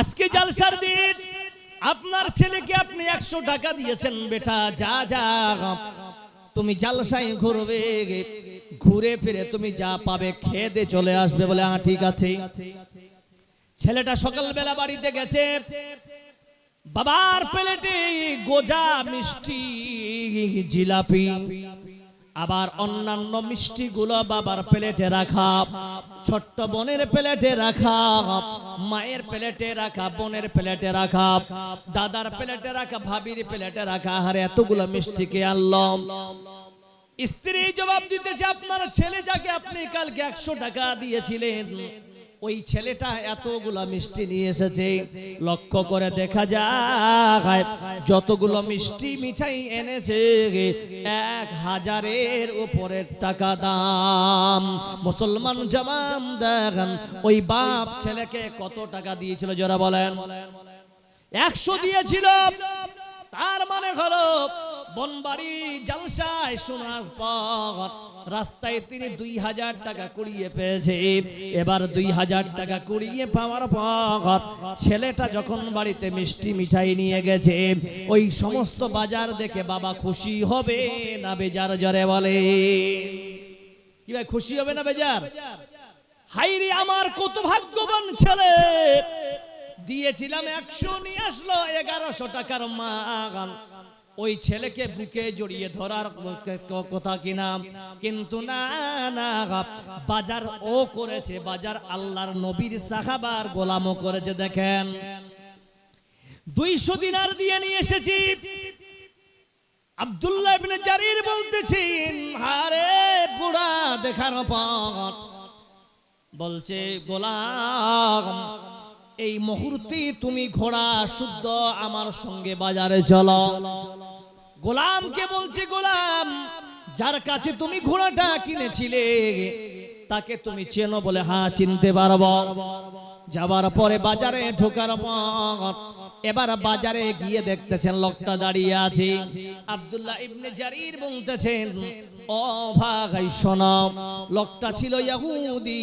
আজকে জালসার দিন, আপনার ছেলেকে আপনি 100 টাকা দিয়েছেন, বেটা যা যা তুমি জালসায় ঘুরবে, ঘুরে ফিরে তুমি যা পাবে খেয়ে দে চলে আসবে। বলে হ্যাঁ ঠিক আছে। ছেলেটা সকালবেলা বাড়িতে গেছে, বাবার প্লেটে গোজা মিষ্টি জিলাপি আবার অন্যান্য মিষ্টিগুলো বাবার প্লেটে রাখা, ছোট্ট বোনের প্লেটে রাখা, মায়ের প্লেটে রাখা, বোনের প্লেটে রাখা, দাদার প্লেটে রাখা, ভাবির প্লেটে রাখা। আরে এতগুলো মিষ্টি কে আনলো? স্ত্রী জবাব দিতেছে, আপনার ছেলে যাকে আপনি কালকে 100 টাকা দিয়েছিলেন, ওই ছেলেটা এতগুলা মিষ্টি নিয়ে এসেছে। লক্ষ্য করে দেখা যায় যতগুলো মিষ্টি মিঠাই এনেছে 1000-এর উপরের টাকা দাম। মুসলমান জামান দেখেন ওই বাপ ছেলেকে কত টাকা দিয়েছিল যারা বলেন? 100 দিয়েছিল। তার মানে হলো বনবাড়ি জালসায় শোনার পর রাস্তায় তিনি 2000 টাকা কুড়িয়ে পেয়েছে। এবার 2000 টাকা কুড়িয়ে পাওয়ার পর ছেলেটা যখন বাড়িতে মিষ্টি মিঠাই নিয়ে গেছে, ওই সমস্ত বাজার দেখে বাবা খুশি হবে না বেজার? জরে বলে কি ভাই, খুশি হবে না বেজার? হাইরে আমার কত ভাগ্যবান ছেলে, দিয়েছিলাম 100, নিয়ে আসলো 1100 টাকার মাল। ওই ছেলেকে বুকে জড়িয়ে ধরার কথা কিনা, কিন্তু না না, বাজার ও করেছে, বাজার আল্লাহর নবীর সাহাবার গোলামও করেছে। দেখেন 200 দিনার দিয়ে নিয়ে এসেছি। আব্দুল্লাহ ইবনে জারির বলতেছেন, আরে বুড়া দেখার পর বলছে, গোলাম এই মুহূর্তে তুমি ঘোড়া শুদ্ধ আমার সঙ্গে বাজারে চলো। গোলামকে বলছে, গোলাম যার কাছে তুমি ঘোড়াটা কিনেছিলে তাকে তুমি চেনো? বলে হ্যাঁ চিনতে পারবো। যাবার পরে বাজারে ঢোকার পর এবার বাজারে গিয়ে দেখতেছেন লোকটা দাঁড়িয়ে আছে। আব্দুল্লাহ ইবনে জারির বলতেছেন, ও ভাই শোনো, লোকটা ছিল ইহুদি।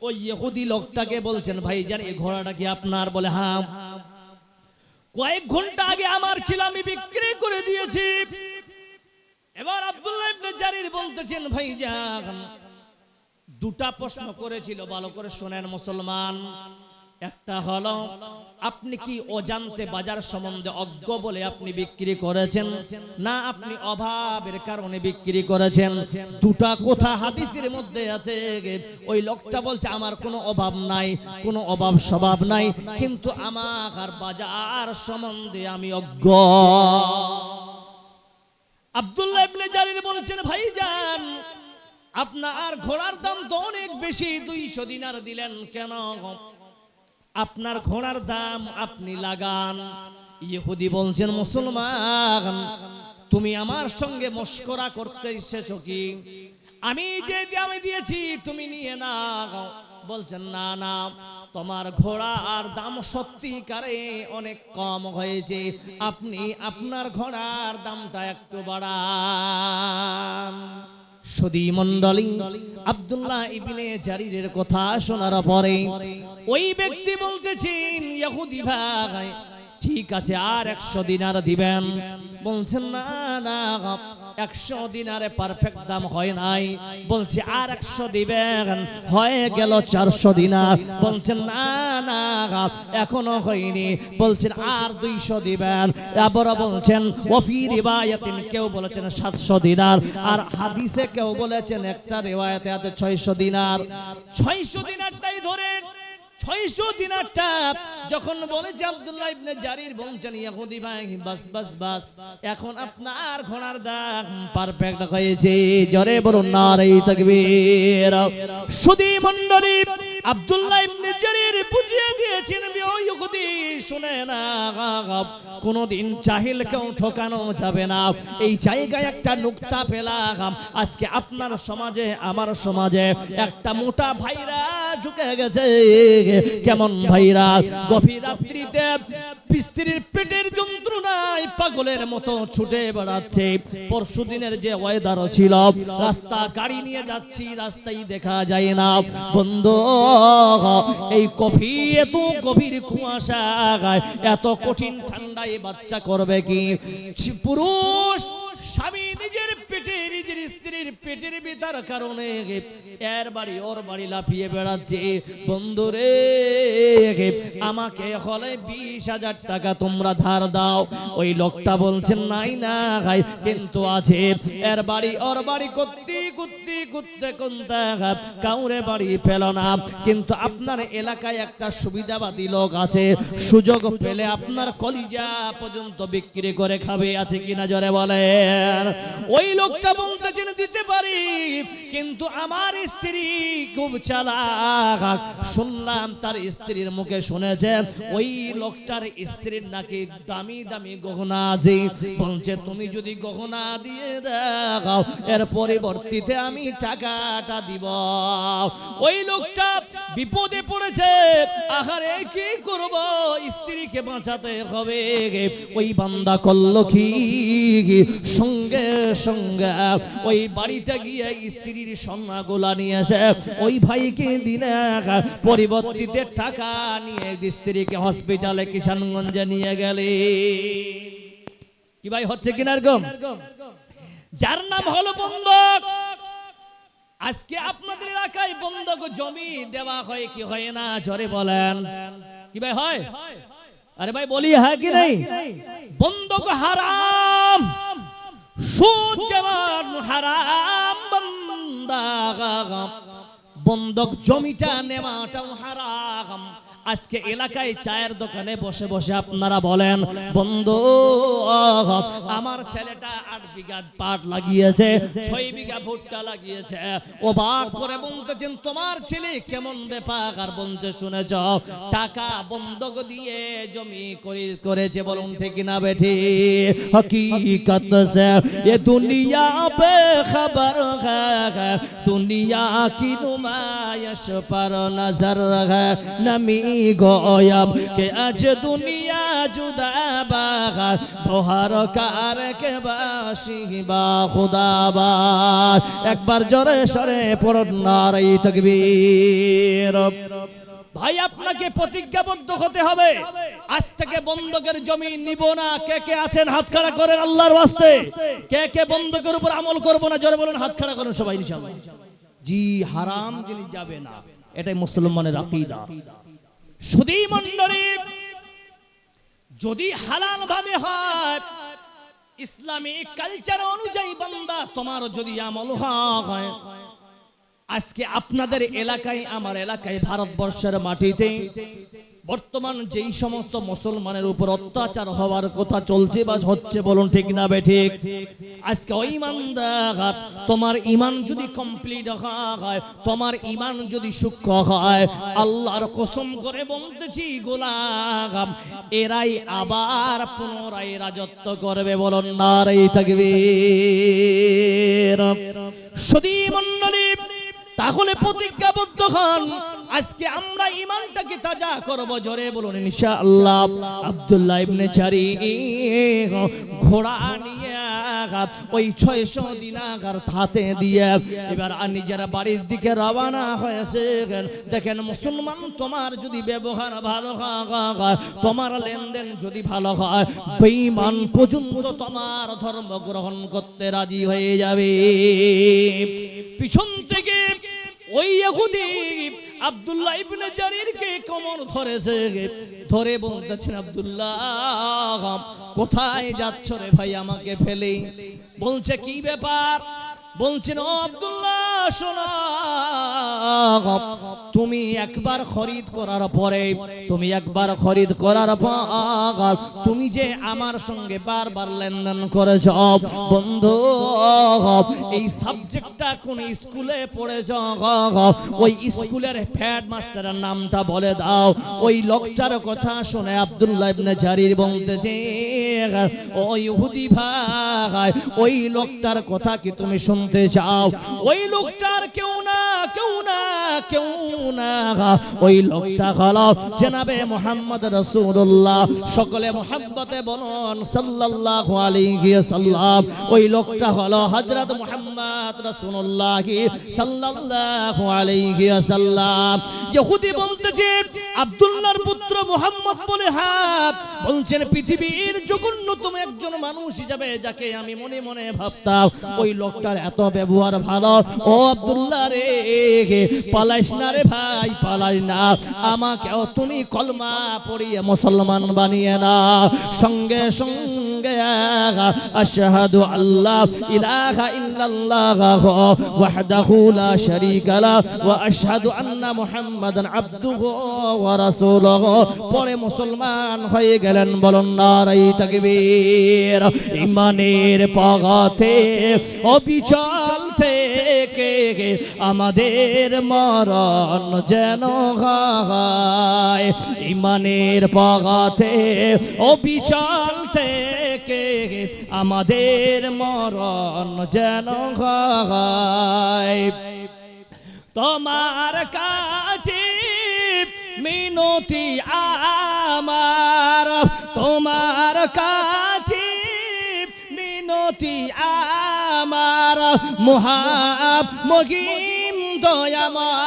ওই ইহুদি লোকটাকে বলছেন, ভাইজান এই ঘোড়াটা কি আপনার? বলে হ্যাঁ, কয়েক ঘন্টা আগে আমার ছিল, আমি বিক্রি করে দিয়েছি। এবার আব্দুল্লাহ ইবনে জারির বলতেছেন, ভাইজান দুটা প্রশ্ন করেছিল, ভালো করে শুনেন মুসলমান। একটা হলো, আপনি কি অজান্তে বাজার সম্বন্ধে অজ্ঞ বলে আপনি বিক্রি করেছেন, না আপনি অভাবের কারণে বিক্রি করেছেন? দুটা কথা হাদিসের মধ্যে আছে। ওই লোকটা বলছে, আমার কোনো অভাব নাই, কোনো অভাব স্বভাব নাই, কিন্তু আমার বাজার সম্বন্ধে আমি অজ্ঞ। আব্দুল্লাহ ইবনে জারির বলছেন, ভাইজান আপনার ঘোড়ার দাম তো অনেক বেশি, 200 দিনার দিলেন কেন? আপনার ঘোড়ার দাম আপনি লাগান। ইহুদি বলছেন, মুসলমান তুমি আমার সঙ্গে মশকরা করতে এসেছো কি? আমি যে দামে দিয়েছি তুমি নিয়ে নাও। বলছেন, না না, তোমার ঘোড়ার দাম সত্যিকারে অনেক কম হয়েছে, আপনি আপনার ঘোড়ার দামটা একটু বাড়ান। সুধী মণ্ডলী, আব্দুল্লাহ ইবনে জারিরের কথা শোনার পরে ওই ব্যক্তি বলতেছেন, ইহুদি ভাই ঠিক আছে, আর 100 দিনার দিবেন? বলছেন, না না, 100 দিনারে পারফেক্ট দাম হয় নাই। বলছে আর 100 দিবেন, হয়ে গেল 400 দিনার। বলছেন, না না এখনো হয়নি। বলছেন আর 200 দিবেন। আবার বলছেন ওয়াফি রিওয়ায়াতিন, কেউ বলেছেন 700 দিনার, আর হাদিসে কেউ বলেছেন একটা রিওয়ায়াতে আছে 600 দিনার। 600 দিনারটাই ধরেন। 600 দিনারটা যখন বলেছে আব্দুল্লাহ ইবনে জারির বলছেন, ইহুদি ভাই বাস বাস বাস, এখন আপনার ঘোড়ার দাম পারফেক্ট হয়েছে। জোরে বলুন নারে তাকবীর। সুধী মণ্ডলী, আব্দুল্লাহ ইবনে জারির বুঝিয়ে দিয়েছেন, ওই ইহুদি শুনে না, কোনদিন জাহিলকেও ঠকানো যাবে না। এই জায়গায় একটা নুকতা পেলাম, আজকে আপনার সমাজে আমার সমাজে একটা মোটা ভাইরা ঢুকে গেছে। কেমন ভাইরা? গভীর রাত্রিতে স্ত্রীর পেটের যন্ত্রণায় পাগলের মতো ছুটে বেড়াচ্ছে। পরশুদিনের যে ওয়েদার ছিল, রাস্তা গাড়ি নিয়ে যাচ্ছি, রাস্তায় দেখা যায় না। বন্ধু, এই কফি এত গভীর কুয়াশা, এত কঠিন ঠান্ডায় বাচ্চা করবে কি? পুরুষ স্বামী নিজের পেটে, নিজের স্ত্রীর পেটের ভিতর কারণে এর বাড়ি ওর বাড়ি লাফিয়ে বেড়াচ্ছে। বন্ধুরে, আমাকে হলে 20,000 টাকা তোমরা ধার দাও। ওই লোকটা বলছেন নাই না ভাই, কিন্তু আছে। এর বাড়ি ওর বাড়ি করতে করতে করতে করতে কাউরে বাড়ি পেল না। কিন্তু আপনার এলাকায় একটা সুবিধাবাদী লোক আছে, সুযোগ পেলে আপনার কলিজা পর্যন্ত বিক্রি করে খাবে। আছে কিনা জোরে বলে? ওই লোকটা বলতেছেন দিতে পারি, কিন্তু আমার স্ত্রী খুব চালাক। শুনলাম তার স্ত্রীর মুখে শুনেছে ওই লোকটার স্ত্রীর নাকি দামি দামি গহনা আছে। বলছে তুমি যদি গহনা দিয়ে দাও, এর পরিবর্তিতে আমি টাকাটা দিব। ওই লোকটা বিপদে পড়েছে, আহারে কি করব, স্ত্রীকে বাঁচাতে হবে। ওই বান্দা করলো কি, সঙ্গে সঙ্গে ওই বাড়িতে গিয়ে স্ত্রীর সোনাগুলা নিয়ে এসে ওই ভাইকে দিলে, পরিবর্তিতে টাকা নিয়ে স্ত্রীকে হসপিটালে কিষানগঞ্জে নিয়ে গেলে। কি ভাই হচ্ছে কিনা এরকম? যার নাম হলো বন্ধক। আজকে আপনাদের এলাকায় বন্ধক জমি দেওয়া হয় কি হয় না? জোরে বলেন। কি ভাই হয়? আরে ভাই বলি হ্যাঁ কি নাই? বন্ধক হারাম, সুদ যেমন হারাম, বন্ধক জমিটা নেওয়াটাও হারাম। আজকে এলাকায় চায়ের দোকানে বসে বসে আপনারা বলেন, বন্ধু আমার ছেলেটা 8 বিঘা পাট লাগিয়েছে, 6 বিঘা ভুট্টা লাগিয়েছে। ও বাক করে বলতেছেন তোমার ছেলে কেমন ব্যাপার? আর বলতে শুনেছ টাকা বন্ধক দিয়ে জমি করেছে। বলুন ঠিক না বেঠি? হकीकत से ये दुनिया पे खबर है, दुनिया की नुमाइश पर नजर है। नमी गोयब के आज दुनिया जुदा बाग, बोहर कार के बाशी बा खुदाबाद। एक बार जोरे सरे पढ़ो नारे तकबीर। ভাই আপনাকে প্রতিজ্ঞাবদ্ধ হতে হবে, আজ থেকে বন্ধকের জমি নিব না। কে কে আছেন হাত খাড়া করেন আল্লাহর ওয়াস্তে। কে কে বন্ধকের উপর আমল করব না? জোরে বলেন, হাত খাড়া করেন সবাই ইনশাআল্লাহ। জি, হারাম জিনিস যাবে না, এটাই মুসলমানের আকীদা। সুধী মণ্ডলী, যদি হালাল ভাবে হয়, ইসলামী কালচার অনুযায়ী বান্দা তোমার যদি আমল হয়, আজকে আপনাদের এলাকায় আমার এলাকায় ভারতবর্ষের মাটিতে বর্তমান যেই সমস্ত মুসলমানের উপর অত্যাচার হওয়ার কথা চলছে বা হচ্ছে, বলুন ঠিক না বেঠিক? আজকে ওই ইমানদার, তোমার ঈমান যদি কমপ্লিট হয়, তোমার ঈমান যদি সূক্ষ্ম হয়, আল্লাহর কসম করে বলতেছি গোলাম, এরাই আবার পুনরায় রাজত্ব করবে। বলুন নারে তাকবীর। সুধী মণ্ডলী, তাহলে প্রতিজ্ঞাবদ্ধ হন, আজকে আমরা ঈমানটাকে তাজা করব। জোরে বলুন ইনশাআল্লাহ। আব্দুল্লাহ ইবনে জারি ঘোড়া নিয়ে ওই 600 দিনার হাতে দিয়ে এবার নিজের বাড়ির দিকে রওনা হয়েছে। দেখেন মুসলমান, তোমার যদি ব্যবহার ভালো হয়, তোমার লেনদেন যদি ভালো হয়, বেঈমান পর্যন্ত তোমার ধর্ম গ্রহণ করতে রাজি হয়ে যাবে। পিছন থেকে ওই ইহুদি আব্দুল্লাহ ইবনে জারিরকে কোমর ধরেছে, ধরে বলতেছেন, আব্দুল্লাহ কোথায় যাচ্ছ রে ভাই আমাকে ফেলে? বলছে কি ব্যাপার? বলছেন ও আব্দুল্লাহ শোনো, তুমি একবার খরিদ করার পরে, তুমি একবার খরিদ করার পর তুমি যে আমার সঙ্গে বারবার লেনদেন করেছ বন্ধু, এই সাবজেক্টটা কোন স্কুলে পড়েছ, ওই স্কুলের হেড মাস্টারের নামটা বলে দাও। ওই লোকটার কথা শুনে আব্দুল্লাহ ইবনে জারির বলতেছে, ও ইহুদি ভাই, ওই লোকটার কথা কি তুমি শুনতে চাও? ওই লোকটার কেউ না ওই লোকটা হলো জনাবে মুহাম্মদ রাসূলুল্লাহ। সকলে মুহাব্বতে বলুন সাল্লাল্লাহু আলাইহি ওয়াসাল্লাম। ওই লোকটা হলো হযরত মুহাম্মদ রাসূলুল্লাহ সাল্লাল্লাহু আলাইহি ওয়াসাল্লাম। ইহুদি বলতেছে আব্দুল্লাহর পুত্র মুহাম্মদ বলে, হ্যাঁ, বলছেন পৃথিবীর জঘন্যতম একজন মানুষ হিসেবে যাকে আমি মনে মনে ভাবতাম, ওই লোকটার এত ব্যবহার ভালো। ও আব্দুল্লাহ রে, পালাইস না রে ভাই, পালাই না, আমাকেও তুমি কলমা পড়িয়ে মুসলমান বানিয়ে না। সঙ্গে সঙ্গে আশহাদু আল্লাহ ইলাহা ইল্লাল্লাহ ওয়াহদাহু লা শারীকা লা ওয়া আশহাদু আন্না মুহাম্মাদান আবদুহু ওয়া রাসূলুহু পরে মুসলমান হয়ে গেলেন। বলুন নারে তাকবীর। ঈমানের পথে অবিচল থেকে আমাদের মরণ যেন হয়, ঈমানের পথে অবিচল থেকে আমাদের মরণ যেন হয়। তোমার কাছে মিনতি আমার, তোমার কাছে মিনতি আমার, মহিম দয়াময়,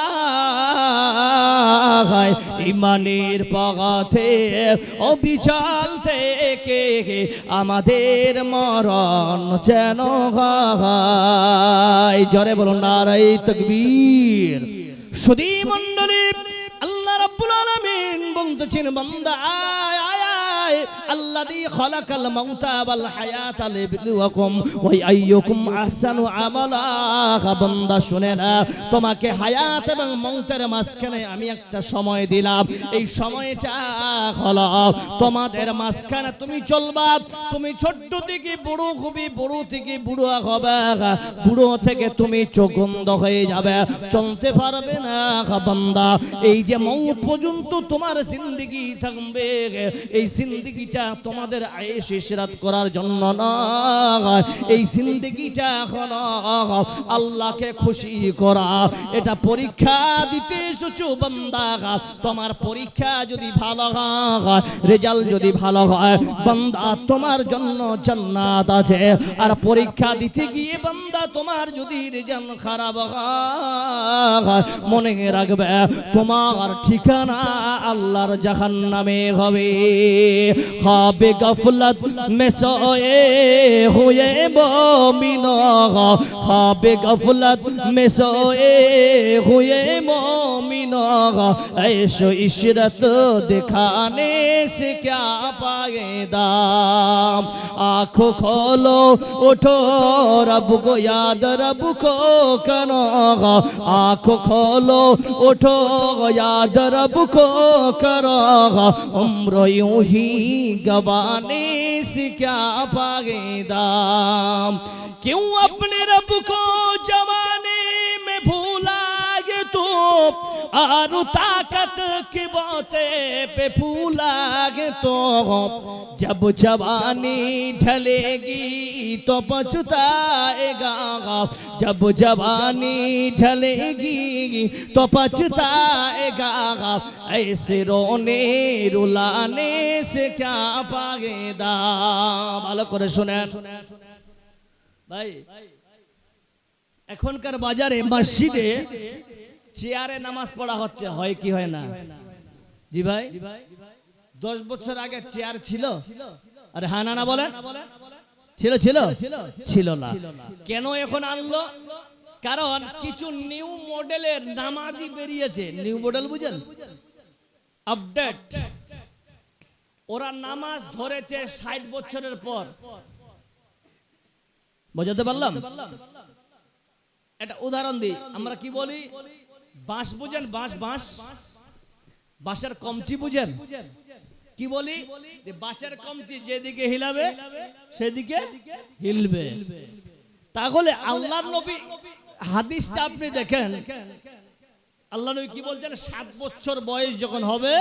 ঈমানের পথে অবিচল থেকে আমাদের মরণ যেন হয়। জোরে বলুন নারে তাকবীর। সুধী মণ্ডলী, আল্লাহ রাব্বুল আলামিন বলতেছেন, বান্দা আয় আয় আয়, আল্লাযী খালাকাল মাউতা ওয়াল হায়াতা লিয়াবলুয়াকুম ওয়া আইয়ুকুম আহসানু আমালা। বান্দা শুনে না, তোমাকে হায়াত এবং মৌতের মাঝখানে আমি একটা সময় দিলাম। এই সময়টা হলো তোমাদের মাঝখানে তুমি চলবা। তুমি ছোট থেকে বড় হবি, বড় থেকে বুড়ো হবে, বুড়ো থেকে তুমি চোখন্ধ হয়ে যাবে, চলতে পারবে না। বান্দা, এই যে মৌত পর্যন্ত তোমার জিন্দেগি থাকবে, এই জিন্দেগিটা তোমাদের আয়েশ ইশরাত করার জন্য নয়। এই জিন্দেগিটা হলো আল্লাহকে খুশি করা। এটা পরীক্ষা দিতে এসেছো বান্দা। তোমার পরীক্ষা যদি ভালো হয়, রেজাল্ট যদি ভালো হয় বান্দা, তোমার জন্য জান্নাত আছে। আর পরীক্ষা দিতে গিয়ে বান্দা তোমার যদি রেজাল্ট খারাপ হয়, মনে রাখবে তোমার ঠিকানা আল্লাহর জাহান্নামে হবে। খাবে গফলত মে সোয়ে হুয়ে মুমিন, খাবে গফলত মে সোয়ে হুয়ে মুমিন, ऐशो इशरत दिखाने से क्या पाएगा। आँखों खोलो उठो रब को याद, रब को करो। आँखों खोलो उठो याद, रब को करो। उम्र यूं ही गवाने से क्या पाएगा। क्यों अपने रब को जवानी में भूला ये तो, और ताकत की बातें पे फूला गे तो। जब जवानी ढलेगी तो पछताएगा, जब जवानी ढलेगी तो पछताएगा। ऐसे रोने रुलाने से क्या पाएगा। ভালো করে শুনেন ভাই, এখনকার বাজারে মসজিদে চেয়ারে নামাজ পড়া হচ্ছে, হয় কি হয় না? জি ভাই, 10 বছর আগে চেয়ার ছিল? আরে হ্যাঁ না বলেন, ছিল ছিল ছিল না। কেন এখন আনলো? কারণ কিছু নিউ মডেলের নামাজি বেরিয়েছে। নিউ মডেল বুঝেন, আপডেট। ওরা নামাজ ধরেছে 60 বছরের পর। বুঝাতে পারলাম? একটা উদাহরণ দিই। আমরা কি বলি? বাঁশ বুঝেন? বাঁশ বাঁশ বাঁশের কমচি বুঝেন? কি বলি যে বাঁশের কমচি যেদিকে হিলাবে সেদিকে হিলবে। তাহলে আল্লাহর নবী হাদিসটা আপনি দেখেন, আল্লাহ নবী কি বলছেন? 7 বছর বয়স যখন হবে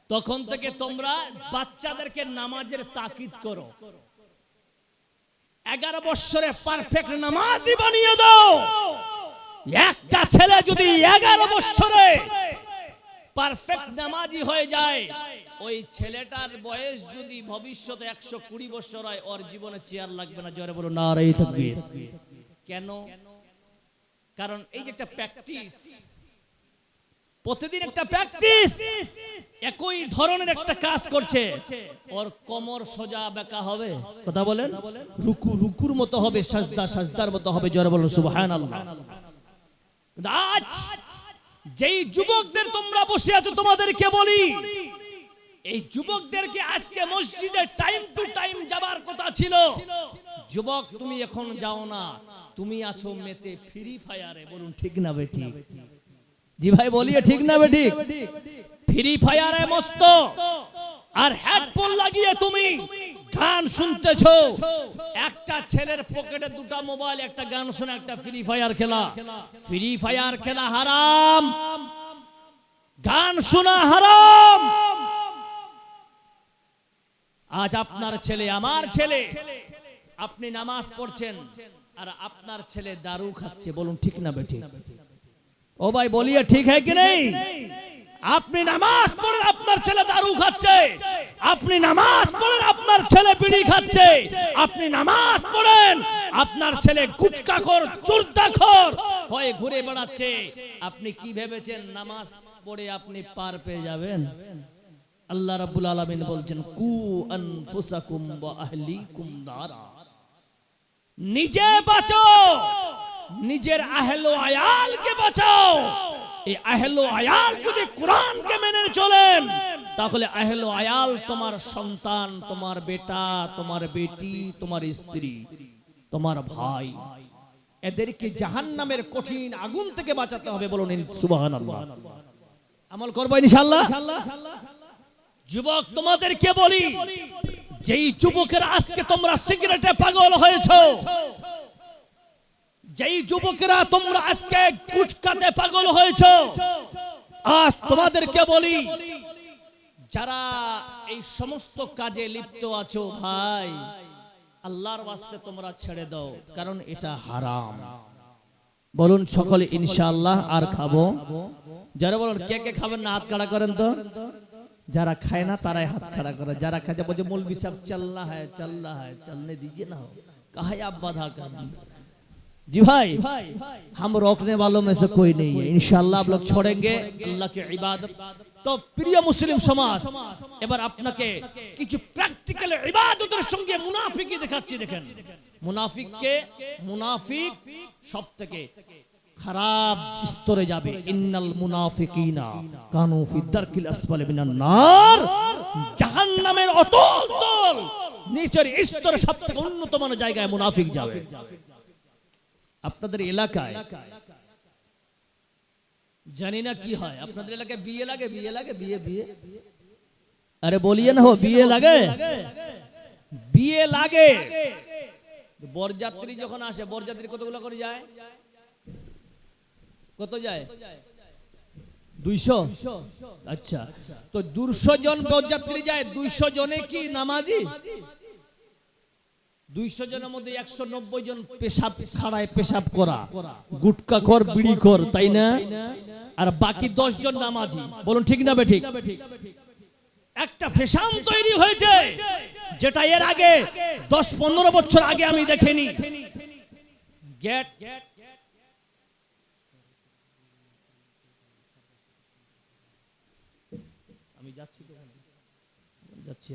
তখন থেকে তোমরা বাচ্চাদেরকে নামাজের তাকিদ করো। 11 বছরে পারফেক্ট নামাজি বানিয়ে দাও। একটা ছেলে যদি 11 বছরে পারফেক্ট নামাজি হয়ে যায়, ওই ছেলেটার বয়স যদি ভবিষ্যতে 120 বছর হয়, ওর জীবনে চেয়ার লাগবে না। জোরে বলো নারায়ে তাকবীর। কেন? কারণ এই যে একটা প্র্যাকটিস, প্রতিদিন একটা প্র্যাকটিস, একই ধরনের একটা কাজ করছে, ওর কোমর সোজা বেঁকা হবে। কথা বলেন? রুকু রুকুর মতো হবে, সাজদা সাজদার মতো হবে। জোরে বলো সুবহানাল্লাহ। আজ যেই যুবকদের তোমরা বসে আছো, তোমাদেরকে বলি, এই যুবকদেরকে আজকে মসজিদে টাইম টু টাইম যাবার কথা ছিল। যুবক তুমি এখন যাও না, তুমি আছো মেতে ফ্রি ফায়ারে। বলুন ঠিক না বেঠিক? জি ভাই বলিয়ে ঠিক না বেঠিক? ফ্রি ফায়ারে মস্ত, আর হেডফোন লাগিয়ে তুমি গান শুনতেছো। একটা ছেলের পকেটে 2টা মোবাইল, একটা গান শোনা, একটা ফ্রি ফায়ার খেলা। ফ্রি ফায়ার খেলা হারাম, গান শোনা হারাম। আজ আপনার ছেলে, আমার ছেলে, আপনি নামাজ পড়ছেন আর আপনার ছেলে দারু খাচ্ছে। বলুন ঠিক না বেঠিক? ও ভাই বলিয়ে ঠিক হয় কি নেই? আপনি নামাজ পড়েন, আপনার ছেলে দারু খাচ্ছে। আপনি নামাজ পড়েন, আপনার ছেলে বিড়ি খাচ্ছে। আপনি নামাজ পড়েন, আপনার ছেলে গুটখাখোর চোরদাখোর হয়ে ঘুরে বেড়াচ্ছে। আপনি কি ভেবেছেন নামাজ পড়ে আপনি পার পেয়ে যাবেন? আল্লাহ রাব্বুল আলামিন বলছেন, কু আনফুসাকুম ওয়া আহলিকুম নারা। নিজে বাঁচো, নিজের আহলে আয়ালকে বাঁচাও। এই আহলে আয়াল যদি কোরআনকে মেনে চলেন, তাহলে আহলে আয়াল তোমার সন্তান, তোমার বেটা, তোমার বেটি, তোমার স্ত্রী, তোমার ভাই, এদেরকে জাহান্নামের কঠিন আগুন থেকে বাঁচাতে হবে। বলুন সুবহানাল্লাহ। আমল করব ইনশাআল্লাহ। যুবক তোমাদেরকে বলি, যেই যুবকেরা আজকে তোমরা সিগারেটে পাগল হয়েছো, যেই যুবকেরা তোমরা আজকে গুটখাতে পাগল হয়েছো, আজ তোমাদেরকে বলি, যারা এই সমস্ত কাজে লিপ্ত আছো, ভাই আল্লাহর ওয়াস্তে তোমরা ছেড়ে দাও, কারণ এটা হারাম। বলুন সকলে ইনশাআল্লাহ। আর খাবো? যারা বলুন কে কে খাবেন না হাত খাড়া করেন তো। যারা খায় না তারাই হাত খাড়া করে। যারা খায় বলছে মৌলवी साहब चलना है चलने दीजिए ना, कहा आप बाधा कर। जी भाई, हम रोकने वालों में से कोई नहीं है। इंशाअल्लाह आप लोग छोड़ेंगे अल्लाह की इबादत। तो प्रिय मुस्लिम समाज, এবার আপনাকে কিছু প্র্যাকটিক্যাল ইবাদতের সঙ্গে মুনাফিকি দেখাচ্ছি। দেখেন মুনাফিককে, মুনাফিক সবথেকে খারাপ স্তরে যাবে। ইন্নাল মুনাফিকিনা কানু ফি দারকিল আসফালি মিনান নার। জাহান্নামের অতল তল নিচের স্তরে সবথেকে উন্নত মানের জায়গায় মুনাফিক যাবে। আপনাদের এলাকায় জানি না কি হয়, আপনাদের এলাকায় বিয়ে লাগে? বিয়ে লাগে? বিয়ে আরে বলিয়ে না, বিয়ে লাগে? বিয়ে লাগে। বরযাত্রী যখন আসে, বরযাত্রী কতগুলো করে যায়? কত যায়? 200। আচ্ছা, তো 200 জন বরযাত্রী যায়, 200 জনে কি নামাজি? 200 জনের মধ্যে 190 জন পেশাব খাড়ায় পেশাব করা, গুটখাখোর, বিড়িখোর, তাই না? আর বাকি 10 জন নামাজি। বলুন ঠিক না বেঠিক? একটা ফ্যাশন তৈরি হয়েছে, যেটা এর আগে 10-15 বছর আগে আমি দেখিনি। গেট আমি যাচ্ছি তো, যাচ্ছি।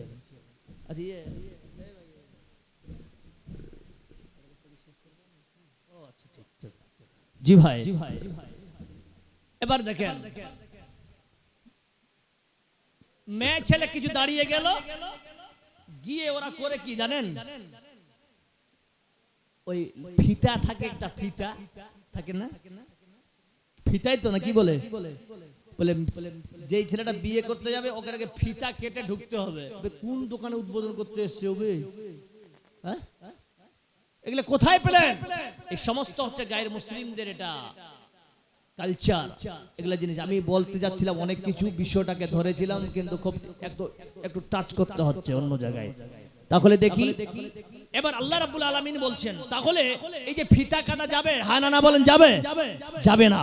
আচ্ছা জি ভাই, এবার দেখেন মেয়ে ছেলে কিছু দাঁড়িয়ে গেল, গিয়ে ওরা করে কি জানেন? ওই ফিতা থাকে, একটা ফিতা থাকে না, ফিতাই তো না কি বলে বলে যেই ছেলেটা বিয়ে করতে যাবে ওকে আগে ফিতা কেটে ঢুকতে হবে। কোন দোকানে উদ্বোধন করতে এসছে ওকে? হ্যাঁ, এগুলো কোথায় পেলেন? এই সমস্ত হচ্ছে গায়ের মুসলিমদের এটা কালচার, এগুলা জিনিস। আমি বলতে যাচ্ছিলাম অনেক কিছু, বিষয়টাকে ধরেছিলাম কিন্তু খুব একটু টাচ করতে হচ্ছে অন্য জায়গায়। তাহলে দেখি এবার আল্লাহ রাব্বুল আলামিন বলছেন, তাহলে এই যে ফিতা কাটা যাবে, হ্যাঁ না বলেন যাবে? যাবে না।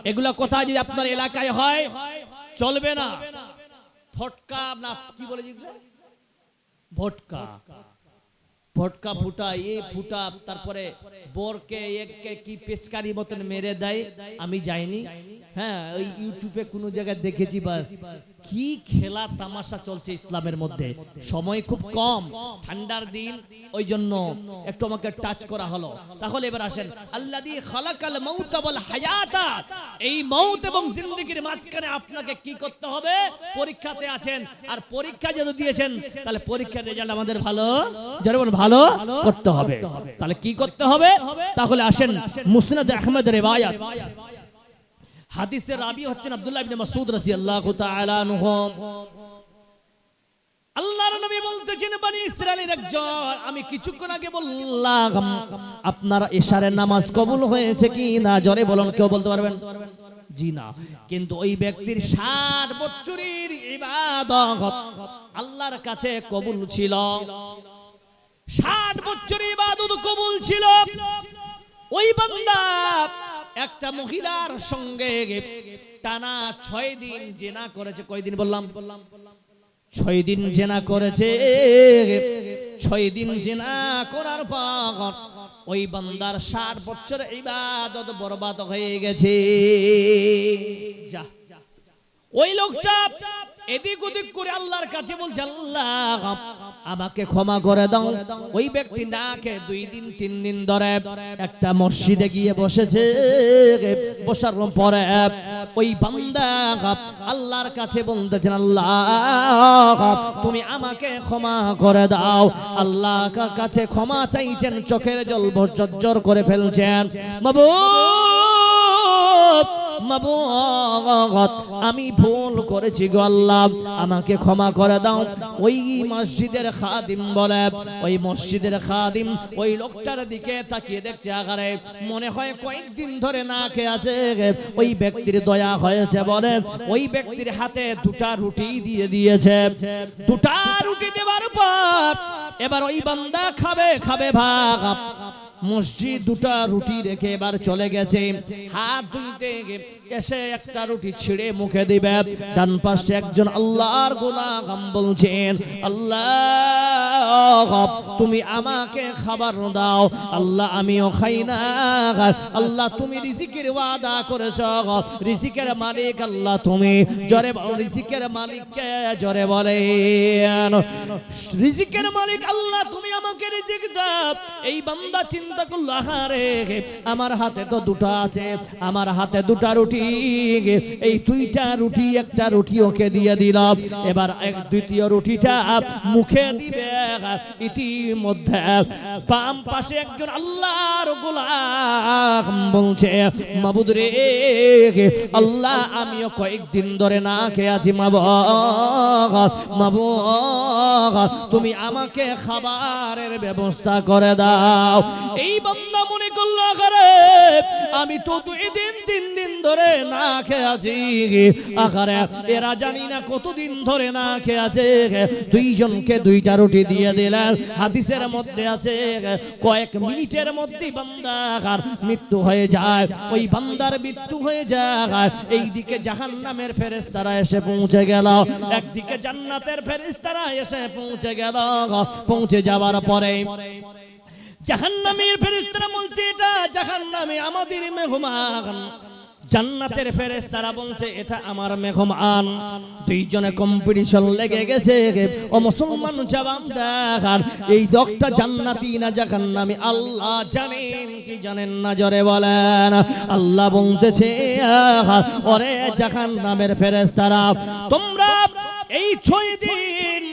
এগুলা কোথায় যদি আপনার এলাকায় হয় চলবে না। ফটকা না কি বলে যেগুলো, ভটকা, ভটকা ফুটা, ফুটা, তারপরে বরকে এককে কি পেশকারি মতন মেরে দেয়। আমি যাইনি, হ্যাঁ ওই ইউটিউবে কোন জায়গায় দেখেছি। বাস কি খেলা তামাশা চলছে ইসলামের মধ্যে। সময় খুব কম, ঠান্ডার দিন, ওই জন্য একটু আমাকে টাচ করা হলো। তাহলে এবার আসেন, আল্লাযী খালাকাল মাউতা ওয়াল হায়াতা, এই মউত এবং জিন্দেগির মাঝখানে আপনাকে কি করতে হবে? পরীক্ষাতে আছেন, আর পরীক্ষা যদি দিয়েছেন তাহলে পরীক্ষার রেজাল্ট আমাদের ভালো, যারা বল ভালো করতে হবে। তাহলে কি করতে হবে? তাহলে আসেন, মুসনাদ আহমদ রিওয়ায়াত, হাদিসের রাবি হচ্ছেন আব্দুল্লাহ ইবনে মাসউদ রাদিয়াল্লাহু তাআলা আনহু। আল্লাহর নবী বলতেছেন, বনি ইসরাইলের একজন, আমি কিছুক্ষণ আগে বললাম আপনার ইশারের নামাজ কবুল হয়েছে কি না, জোরে বলুন, কেউ বলতে পারবেন? জি না। কিন্তু ওই ব্যক্তির 60 বছরের ইবাদত আল্লাহর কাছে কবুল ছিল। 60 বছর ইবাদত কবুল ছিল। ওই বান্দা একটা মহিলার সঙ্গে টানা 6 দিন জিনা করেছে। কয়দিন বললাম? 6 দিন জিনা করেছে। 6 দিন জিনা করার পর ওই বান্দার 60 বছর ইবাদত বরবাদ হয়ে গেছে। যা, ওই লোকটা এদিক ওদিক করে আল্লাহর কাছে বলছে, আল্লাহ আমাকে ক্ষমা করে দাও। ওই ব্যক্তি নাকে 2 দিন 3 দিন ধরে একটা মসজিদে গিয়ে বসেছে। বসার পরে ওই বান্দা আল্লাহর কাছে বলতেছেন, আল্লাহ তুমি আমাকে ক্ষমা করে দাও। আল্লাহর কাছে ক্ষমা চাইছেন, চোখের জল ঝরঝর করে ফেলছেন। মাবুদ আমি ভুল করেছি গো আল্লাহ, আমাকে ক্ষমা করে দাও। ওই মসজিদের খাদিম বলে, ওই মসজিদের খাদিম ওই লোকটার দিকে তাকিয়ে দেখছে, আগারে মনে হয় কয়েকদিন ধরে না খেয়ে আছে। ওই ব্যক্তির দয়া হয়েছে বলে ওই ব্যক্তির হাতে 2টা রুটি দিয়ে দিয়েছে। 2টা রুটি দেওয়ার পর এবার ওই বান্দা খাবে ভাগ। মসজিদ 2টা রুটি রেখে এবার চলে গেছে। হাত ধুইতে এসে একটা রুটি ছিঁড়ে মুখে দিবে। ডান পাশে একজন আল্লাহর গোলাম বলছেন, আল্লাহ তুমি আমাকে খাবার দাও। আল্লাহ আমিও খাই না। আল্লাহ তুমি রিজিকের ওয়াদা করেছো, রিজিকের মালিক আল্লাহ তুমি। জোরে বল, রিজিকের মালিককে জোরে বলেন, রিজিকের মালিক আল্লাহ তুমি আমাকে রিজিক দাও। এই বান্দা চিন্তা করলো, আহারে আমার হাতে তো 2টা আছে, আমার হাতে 2টা রুটি, এই 2টা রুটি, একটা রুটি ওকে দিয়ে দিলাম। এবার দ্বিতীয় রুটিটা মুখে দিবে। ইতিমধ্যে বাম পাশে একজন আল্লাহর গোলাম বলছে, মাবুদ রে আল্লাহ আমিও কয়েকদিন ধরে না খেয়ে আছি। মাবুদ তুমি আমাকে খাবারের ব্যবস্থা করে দাও। এই বান্দা মনে করলো, আরে আমি তো 2 দিন 3 দিন ধরে না খেয়ে আছি। আরে এরা জানি না কতদিন ধরে না খেয়ে আছে। 2 জনকে 2টা রুটি দিয়ে দিলেন। হাদিসের মধ্যে আছে কয়েক মিনিটের মধ্যে বান্দার মৃত্যু হয়ে যায়। ওই বান্দার মৃত্যু হয়ে যায়। এইদিকে জাহান্নামের ফেরেশতারা এসে পৌঁছে গেল, একদিকে জান্নাতের ফেরেশতারা এসে পৌঁছে গেল। পৌঁছে যাওয়ার পরে জাহান্নামের ফেরেশতারা বলছে, এটা জাহান্নামে আমাদের মেহমান। জান্নাতের ফেরেশতারা বলছে, এটা আমার মেহমান। 2 জনে কম্পিটিশন লেগে গেছে। ও মুসলমান জবাব দেখার, এই লোকটা জান্নাতি না জাহান্নামী আল্লাহ জানেন কি জানেন না, জোরে বলেন। আল্লাহ বলতেছে, ওরে জাহান্নামের ফেরেশতারা তোমরা এই 6 দিন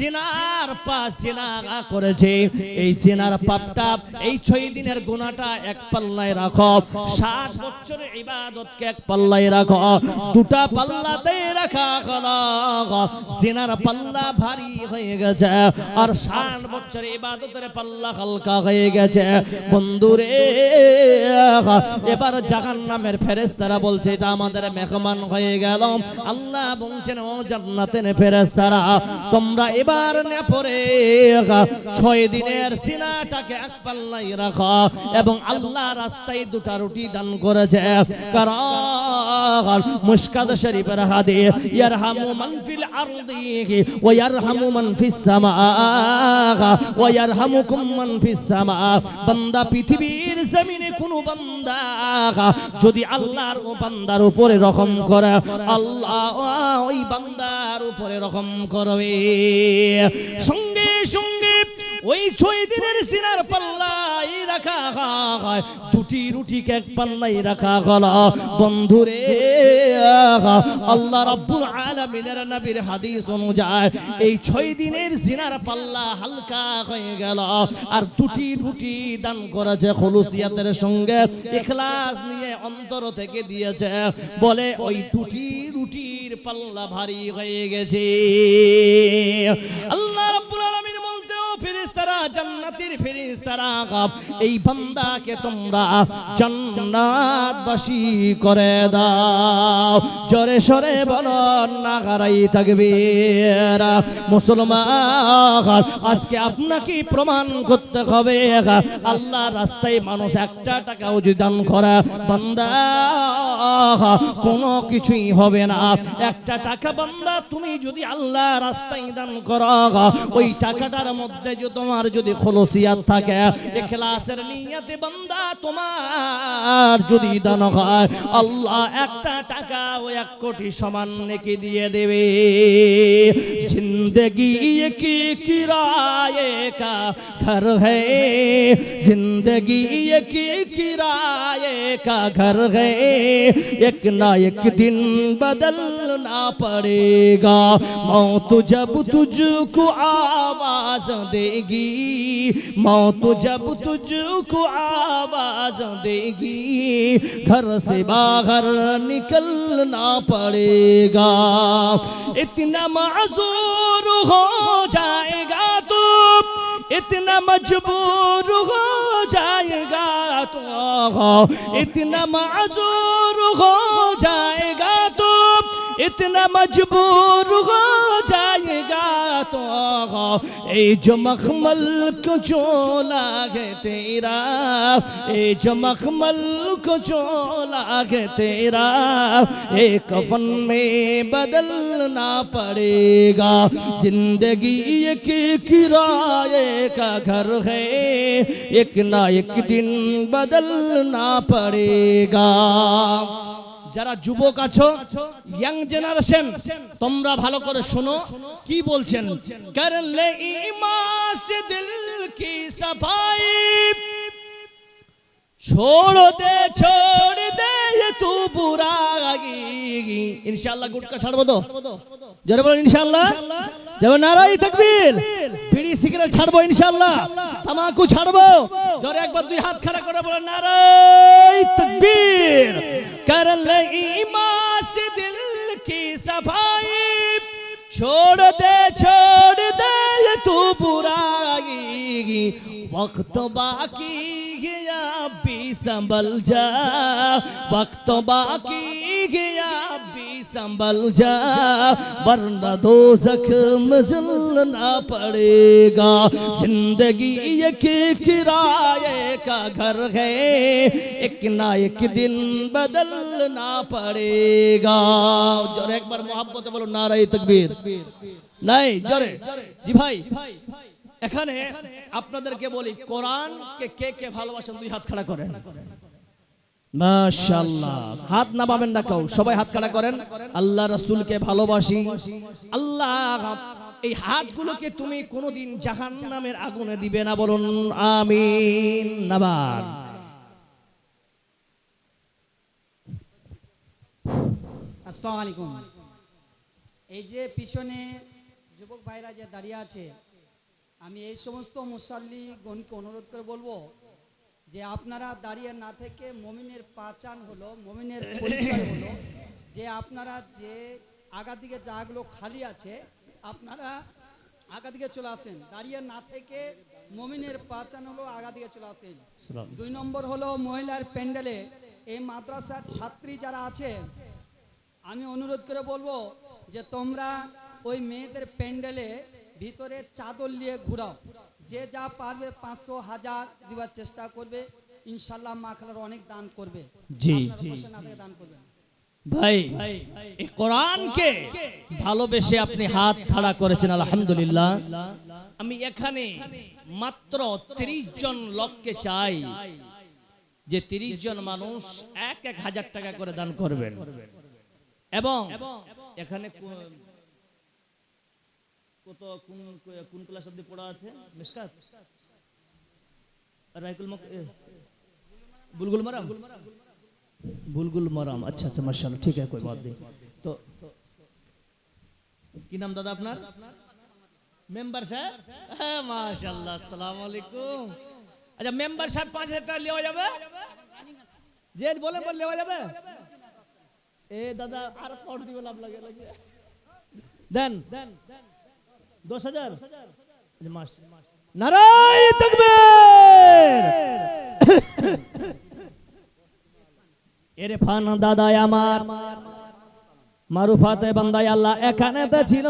জিনার পাপ জিনা করেছে, এই জিনার পাপটা এই 6 দিনের গুনাহটা এক পাল্লায় রাখো, 60 বছরের ইবাদতকে এক পাল্লায় রাখো। দুটা পাল্লাতে রাখা হলো, জিনার পাল্লা ভারী হয়ে গেছে আর 60 বছরের ইবাদতের পাল্লা হালকা হয়ে গেছে। বন্ধুরে, এবার জাহান্নামের ফেরেশতারা বলছে এটা আমাদের মেহমান হয়ে গেল। আল্লাহ বলছেন ও জান্নাতের ফেরেশতারা, তোমরা এবার না পড়ে 6 দিনের সিনাটাকে এক পাল্লায় রাখো এবং আল্লাহ রাস্তায় দুটা রুটি দান করেছে। কারণ মুশকাত শরীফের হাদিস, ইয়ারহামু মান ফিল আরদি ওয়া ইয়ারহামু মান ফিস সামা ওয়া ইয়ারহামুকুম মান ফিস সামা। বান্দা পৃথিবীর জমিনে কোন বান্দা যদি আল্লাহর ও বান্দার উপরে রহম করে, আল্লাহ ওই বান্দার উপরে রহম করবে। সঙ্গে সঙ্গে ওই 6 দিনের সিনার পাল্লাই রাখা হয়, দুটি রুটিকে এক পাল্লাই রাখা হলো। বন্ধুরে, আল্লাহ রাব্বুল আলামিনের নবীর হাদিস অনুযায়ী এই 6 দিনের জিনার পাল্লা হালকা হয়ে গেল আর দুটি রুটি দান করেছে খুলুসিয়াতের সঙ্গে, ইখলাস নিয়ে অন্তর থেকে দিয়েছে বলে ওই দুটি রুটির পাল্লা ভারী হয়ে গেছে। আল্লাহ রাব্বুল আলামিন বলতে ও ফেরেশতারা, জান্নাতের ফেরেশতারা, এই বান্দাকে তোমরা জান্নাতবাসী করে দাও। জোরে সরে বলো নাগারাই তাকবীর। মুসলমান, আজকে আপনাকে প্রমাণ করতে হবে আল্লাহ রাস্তায় মানুষ একটা টাকাও যদি দান করে বান্দা কোনো কিছুই হবে না। একটা টাকা বান্দা তুমি যদি আল্লাহ রাস্তায় দান করো, ওই টাকাটার মধ্যে যদি তোমার যদি খুলুসিয়াত থাকে, ইখলাসের নিয়তে বান্দা তোমার যদি দান হয়, আল্লাহ একটা টাকা ও 1 কোটি সমান নেকি দিয়ে দেবে। जिंदगी एक किराए का घर है, जिंदगी एक किराए का घर है, एक ना एक दिन बदलना पड़ेगा। मौत जब तुझको आवाज देगी, मौत जब तुझको आवाज देगी, घर से बाहर निकलना पड़ेगा। इतना माजूर हो जाएगा तो, इतना मजबूर हो जाएगा तो, इतना माजूर हो जाएगा तो, इतना मजबूर हो जाएगा तो, ए जो मखमल को चोला है तेरा, ए जो मखमल को चोला है तेरा, ए कफन में बदलना पड़ेगा। जिंदगी एक किराए का घर है, एक ना एक दिन बदलना पड़ेगा। যারা যুবক আছো, ইয়াং জেনারেশন, তোমরা ভালো করে শোনো কি বলছেন। করলে ঈমান সে দিল কি সাফাই, छोड़ दे ये तू बुराई। इंशाल्लाह गुटका ছাড়বো তো, জোরে বলেন ইনশাআল্লাহ। যাবে নারায়ে তাকবীর। বিড়ি সিগারেট ছাড়বো ইনশাআল্লাহ, তামাকু ছাড়বো। জোরে একবার 2 হাত খাড়া করে বলেন নারায়ে তাকবীর। कर ले ईमान से दिल की सफाई, छोड़ दे ये तू बुराई। वक्त बाकी है अब भी संभल जा, वक्त बाकी है अब भी संभल जा, वरना दोज़ख में जलना पड़ेगा। जिंदगी एक किराए का घर है, एक ना एक दिन बदलना पड़ेगा। जोरे एक बार मोहब्बत बोलो नाराए तकबीर। नहीं जोरे जी भाई, এখানে আপনাদেরকে বলি কোরআনকে কে কে ভালোবাসেন 2 হাত খাড়া করেন। মাশাআল্লাহ, হাত নামাবেন না কেউ, সবাই হাত খাড়া করেন। আল্লাহ রাসূলকে ভালোবাসি। আল্লাহ এই হাতগুলোকে তুমি কোনোদিন জাহান্নামের আগুনে দিবে না, বলুন আমিন। নাবার আসসালামু আলাইকুম। এই যে পিছনে যুবক ভাই ভাইরা যে দাঁড়িয়ে আছে, আমি এই সমস্ত মুসাল্লি গণকে অনুরোধ করে বলবো যে আপনারা দাঁড়িয়ে না থেকে মুমিনের পাচান হলো, মুমিনের পরিচয় হলো যে আপনারা যে আগা দিকে জায়গাগুলো খালি আছে আপনারা আগা দিকে চলে আসেন। দাঁড়িয়ে না থেকে মুমিনের পাচান হলো আগা দিকে চলে আসেন। 2 নম্বর হলো মহিলার প্যান্ডেলে এই মাদ্রাসার ছাত্রী যারা আছে আমি অনুরোধ করে বলবো যে তোমরা ওই মেয়েদের প্যান্ডেলে ভিতরে চাদর নিয়ে ঘুরাও। যে যা পারবে 500 1000 দিবার চেষ্টা করবে, ইনশাআল্লাহ মা খালার অনেক দান করবে। জি আপনারা বসে না থেকে দান করবেন। ভাই এই কোরআনকে ভালোবেসে আপনি হাত খাড়া করেছেন, আলহামদুলিল্লাহ। আমি এখানে মাত্র 30 জন লোককে চাই যে 30 জন মানুষ 1,000 টাকা করে দান করবেন। এবং এখানে কত কোন ক্লাস অবধি পড়া আছে? মিসকাত, রাইকুল বুলগুল মারাম, বুলগুল মারাম। আচ্ছা আচ্ছা, মাশাআল্লাহ, ঠিক আছে, कोई बात नहीं। তো কি নাম দাদা আপনার? মেম্বার সাহেব, হ্যাঁ মাশাআল্লাহ, আসসালামু আলাইকুম। আচ্ছা মেম্বার সাহেব 5,000 টাকা নেওয়া যাবে? যে বলে বল নেওয়া যাবে। এ দাদা আর কোড দিব লাভ লাগে দেন 10,000। নারায়ে তাকবীর। এরে ফান দাদায় আমার মারুফাতে বান্দায় আল্লাহ এখানে তো ছিল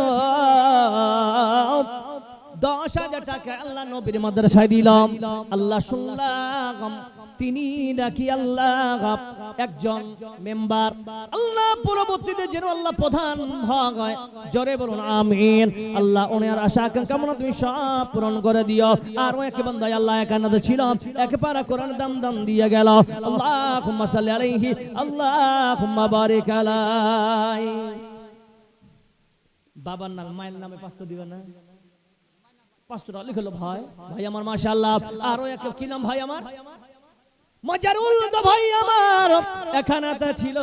10,000 টাকা আল্লাহ নবীর মাদ্রাসায় দিলাম। আল্লাহ শুনলাম তিনি নাকি আল্লাহ একজন মেম্বার, আল্লাহ পরবর্তীতে যেন আল্লাহ প্রধান হয়। জোরে বলুন আমিন। আল্লাহ ওনার আশা আকাঙ্ক্ষা তুমি সব পূরণ করে দিও। আর ওকে বান্দায় আল্লাহ এখানে তো ছিল একবার কোরআন দাম দিয়ে গেল। আল্লাহুম্মা সাল্লি আলাইহি, আল্লাহুম্মা বারিক আলাই। বাবার নাম মায়ের নামে 500 দিবেন না? 500 টাকা লিখলো ভাই, ভাই আমার মাশাআল্লাহ। আর ওই কি নাম ভাই আমার? মজারুল তো ভাই আমার এখানে তো ছিল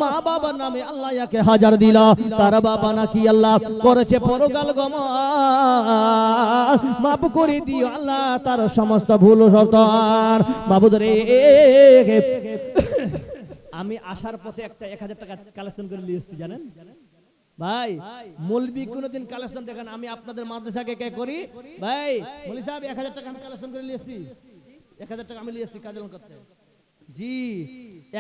মা বাবার নামে আল্লাহ একে 1000 দিল। তার বাবা নাকি আল্লাহ করেছে পরকাল গমন, মাফ করে দিও আল্লাহ তার সমস্ত ভুল সরতার। মাবুদ রে, আমি আসার পথে একটা 1000 টাকা কালেকশন করে নিয়ে এসেছি জানেন ভাই। মৌলবি কোনদিন কালেকশন দেখেন, আমি আপনাদের মাদ্রাসাকে কে করি ভাই। মৌলবি সাহেব 1000 টাকা আমি কালেকশন করে নিয়ে এসেছি। 1000 টাকা আমি নিয়ে এসেছি কাজ করতে। জি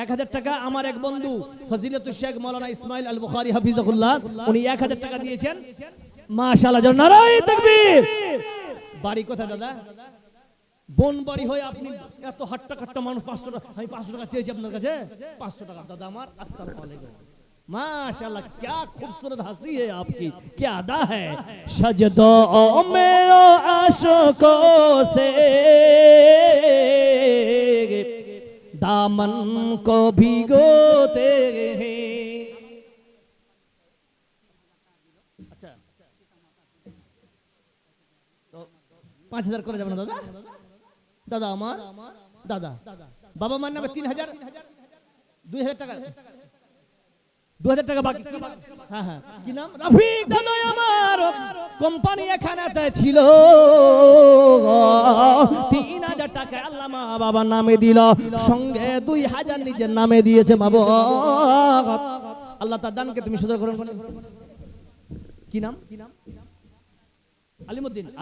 1000 টাকা আমার এক বন্ধু ফজিলাতুল শেখ মাওলানা ইসমাইল আল বুখারী হাফিজাহুল্লাহ উনি 1000 টাকা দিয়েছেন। মাশাআল্লাহ, নারায়ে তাকবীর। বাড়ি কোথায় দাদা? বন বাড়ি হয়ে আপনি এত হাট্টা কাট্টা মানুষ 500 টাকা, আমি 500 টাকা চেয়েছি আপনার কাছে। 500 টাকা দাদা আমার। আসসালামু আলাইকুম। माशाल्लाह, क्या खूबसूरत हंसी है आपकी, क्या अदा है। सजदों में आशिकों से दामन को भिगोते हैं। अच्छा तो 5,000 করে যাবেন দাদা। দাদা আমার দাদা বাবা মার নামে 3,000 2,000 টাকা 2000 টাকা বাকি। হ্যাঁ হ্যাঁ, কি নাম? রফিক দাদা আমার কোম্পানি এখানেতে ছিল 3,000 টাকা আল্লাহ মা বাবার নামে দিল, সঙ্গে 2,000 নিজের নামে দিয়েছে। বাবা আল্লাহ তার দানকে তুমি সুন্দর করুন। কি নাম?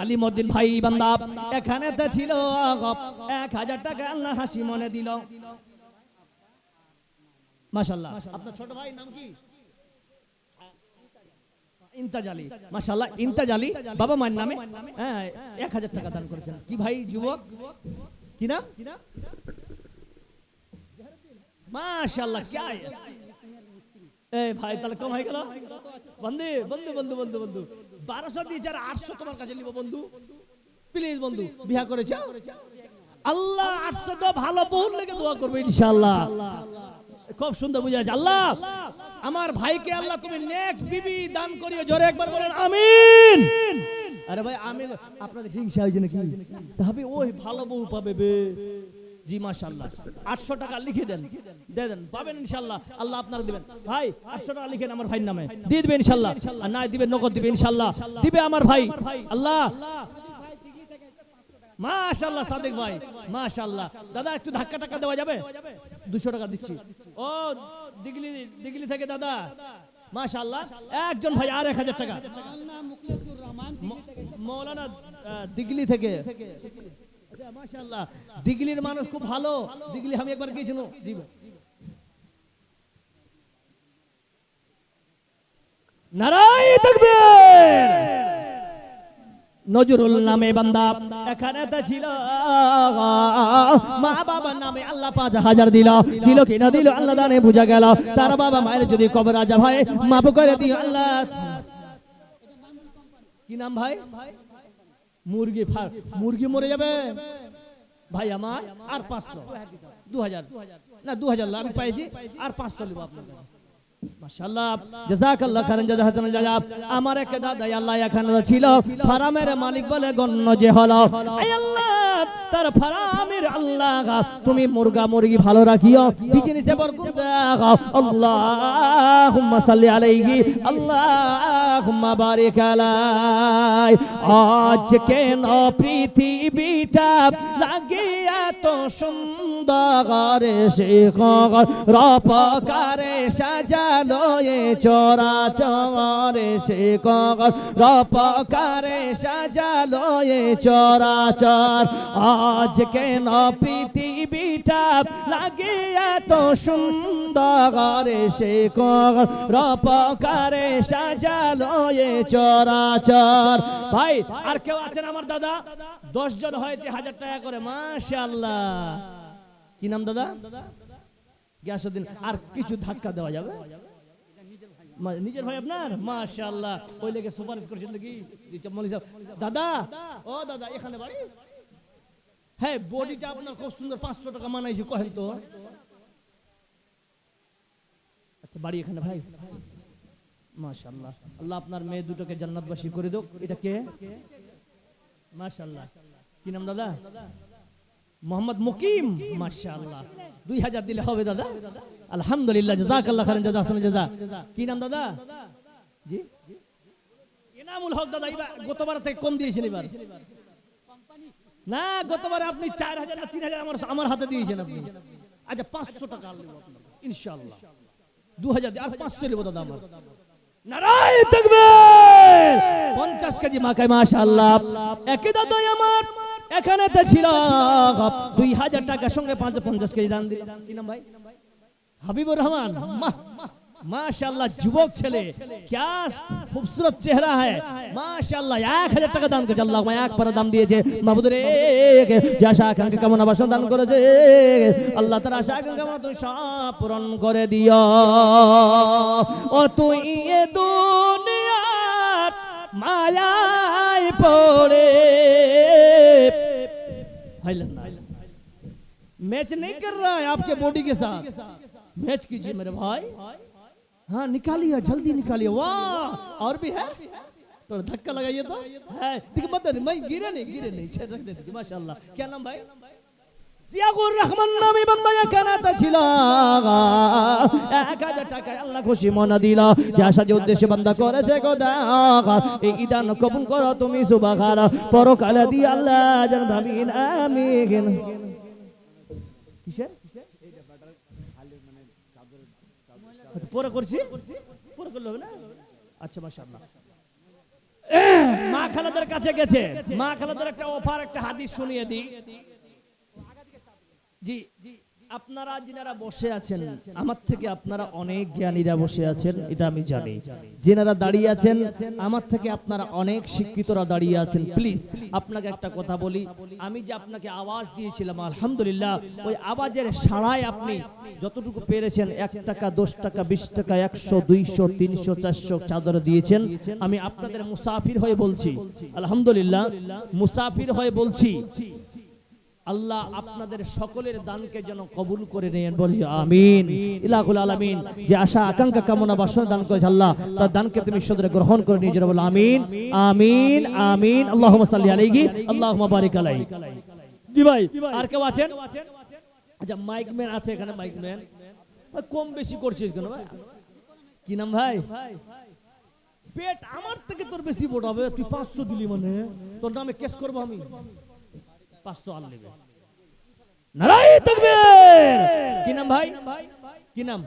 আলিমউদ্দিন ভাই বান্দা এখানেতে ছিল 1,000 টাকা আল্লাহ হাসি মনে দিল। মাশাআল্লাহ। আপনার ছোট ভাই নাম কি? ইন্তাজ আলী। মাশাআল্লাহ, ইন্তাজ আলী বাবা মায়ের নামে 1,000 টাকা দান করেছেন। কি ভাই যুবক, কি নাম? মাশাআল্লাহ, क्या है এ ভাই, তাহলে কম হয়ে গেল। বন্ধু বন্ধু বন্ধু বন্ধু বন্ধু 1200 দিয়েছে আর 800 তোমার কাছে নিব বন্ধু। প্লিজ বন্ধু, বিয়া করেছ আল্লাহ 800 তো ভালো বহু লেগে দোয়া করবে ইনশাআল্লাহ। খুব সুন্দর বুঝা যাচ্ছে। আল্লাহ আমার ভাইকে আল্লাহ তুমি নেক বিবি দান করিও। জোরে একবার বলেন আমিন। আরে ভাই আমিন, আপনাদের হিংসা হয়েছে নাকি? তবে ওই ভালো বউ পাবে বে। জি মাশাআল্লাহ 800 টাকা লিখে দেন, দেন পাবেন ইনশাআল্লাহ, আল্লাহ আপনারা দিবেন। ভাই 800 টাকা লিখেন আমার ভাইয়ের নামে, দিয়ে দিবেন ইনশাআল্লাহ, আর না দিবেন নগদ দিবেন ইনশাআল্লাহ, দিবে আমার ভাই। আল্লাহ মাশাআল্লাহ, সাদিক ভাই মাশাআল্লাহ। দাদা একটু ধাক্কা টাকা দেওয়া যাবে? 200 টাকা দিচ্ছি। ও দিগলি থেকে দাদা মাশাআল্লাহ, একজন ভাই আর 1000 টাকা। মৌলানা দিগলি থেকে, আচ্ছা মাশাআল্লাহ, দিগলির মানুষ খুব ভালো, দিগলি আমি একবার গিয়েছিল। দিব নারায়ে তাকবীর। নজরুল নামে বান্দা এখানে তো ছিল, মা বাবার নামে আল্লাহ 5000 দিল, দিল কি না দিল আল্লাহ জানে, বুঝা গেল। তার বাবা মায়ের যদি কবর আজা ভাই মাফ করে দিও আল্লাহ। কি নাম ভাই? মুরগি মুরগি মরে যাবে ভাই আমার, আর 500 2000 না 2000 আমি পাইছি, আর 500 লিব আপনার। মাশাআল্লাহ, জাযাকাল্লাহ খাইরান জাযা হাসানাল জাযা। আমার এক দাদা আল্লাহ এখানে ছিল, ফারামের মালিক বলে গণ্য যে হলো। আয় আল্লাহ, তার ফারামের আল্লাহ তুমি মুরগা মুরগি ভালো রাখিও, বিজনেসে বরকত দাও। আল্লাহুম্মা সাল্লি আলাইহি, আল্লাহুম্মা বারিক আলাই। আজ কেন পৃথিবীটা লাগে এত সুন্দর, সে রূপকারে সাজালো এ চরাচরে, সে রূপকারে সাজালো এ চরাচর। আজ কেন পৃথিবীটা লাগে এত সুন্দর, সে রূপকারে সাজালো এ চরাচর। ভাই আর কেউ আছেন আমার দাদা? 10 জন হয়েছে 1000 টাকা করে, মাশাআল্লাহ। কি নাম দাদা? গিয়াসউদ্দিন। আর কিছু ধাক্কা দেওয়া যাবে? নিজের ভাই আপনার? মাশাআল্লাহ, ওই লেগে সুপারিশ করেছিল কি দাদা? ও দাদা এখানে বাড়ি? হ্যাঁ, বডিটা আপনার খুব সুন্দর, 500 টাকা মানাইছে, কহেন তো। আচ্ছা বাড়ি এখানে ভাই? মাশাআল্লাহ, আল্লাহ আপনার মেয়ে দুটোকে জান্নাতবাসী করে দাও। এটা কে? মাশাআল্লাহ, কি নাম দাদা? মোহাম্মদ মুকিম। মাশাআল্লাহ, 2000 দিলে হবে দাদা? আলহামদুলিল্লাহ, জাযাকাল্লাহ খাইরান জাযা হাসানাল জাযা। কি নাম দাদা? জি এনামুল হক দাদা। এবার গতবার থেকে কম দিয়েছেন এবার না, গতবার আপনি 4000 না 3000 আমার হাতে দিয়েছেন আপনি। আচ্ছা 500 টাকা নেব আপনার ইনশাআল্লাহ, 2000 আর 500 নেব দাদা আমার। নারায়ে তাকবীর। 50 কেজি মাখায় মাশাআল্লাহ। একই দাদা আমার এখানে তো ছিল, 2000 টাকার সঙ্গে 50 কেজি দান দিল। কি নাম ভাই? হাবিবুর রহমান। माशाल्लाह जुबक छेले क्या खूबसूरत चेहरा है माशाल्लाह 1000 টাকা দান করেছে আল্লাহ এক পারা দাম দিয়েছে মাহবুব রে যা আশা আকাঙ্ক্ষা কামনা বাসনা দান করেছে আল্লাহ তার আশা আকাঙ্ক্ষা কামনা তুমি সব পূরণ করে দিও ও তুই এ দুনিয়ার মায়ায় পড়ে मैच नहीं कर रहा है आपके बॉडी के साथ मैच कीजिए मेरे भाई हाँ निकालिए जल्दी निकालिए वाह और भी है तो धक्का लगाइए तो है देखिए मत मैं गिरे नहीं छेद रख देते माशाल्लाह क्या नाम भाई জিয়াউর রহমান নামে বান্দা কানাতা ছিল 1000 টাকা আল্লাহ খুশি মনে দিল যে আশা যে উদ্দেশ্যে বান্দা করেছে খোদা এই দান কবুল করো তুমি সুবহান পরকালে দি আল্লাহ জান আমিন আমিন কিসের পরে করছি পরে করলে হবে না আচ্ছা মাশাআল্লাহ মা খালাদের কাছে গেছে মা খালাদের একটা অফার একটা হাদিস শুনিয়ে দিই জি আপনারা যিনারা বসে আছেন আমার থেকে আপনারা অনেক জ্ঞানীরা বসে আছেন এটা আমি জানি যিনারা দাঁড়িয়ে আছেন আমার থেকে আপনারা অনেক শিক্ষিতরা দাঁড়িয়ে আছেন প্লিজ আপনাকে একটা কথা বলি আমি যে আপনাকে আওয়াজ দিয়েছিলাম আলহামদুলিল্লাহ ওই আওয়াজের সাড়ায় আপনি যতটুকু পেরেছেন 1 টাকা 10 টাকা 20 টাকা 100 200 300 400 চাদর দিয়েছেন আমি আপনাদের মুসাফির হয়ে বলছি আলহামদুলিল্লাহ মুসাফির হয়ে বলছি আল্লাহ আপনাদের সকলের দানকে যেন কবুল করে নেন বলি আমিন ইলাহুল আলামিন যে আশা আকাঙ্ক্ষা কামনা বাসনা দান করেছে আল্লাহ তার দানকে তুমি সদরে গ্রহণ করে নিয়ে যাও বলি আমিন আমিন আমিন আল্লাহুম্মা সাল্লি আলাইহি আল্লাহুম্মা বারিক আলাইহি জি ভাই আর কেউ আছেন আচ্ছা মাইকম্যান আছে এখানে, মাইকম্যান কম বেশি করছিস কেন ভাই? কি নাম ভাই? পেট আমার থেকে তোর বেশি বড় হবে, তুই 500 দিলি মানে তোর নামে কেস করবো আমি। 500 আর নেবে। নারায়ে তাকবীর। কি নাম ভাই? কি নাম?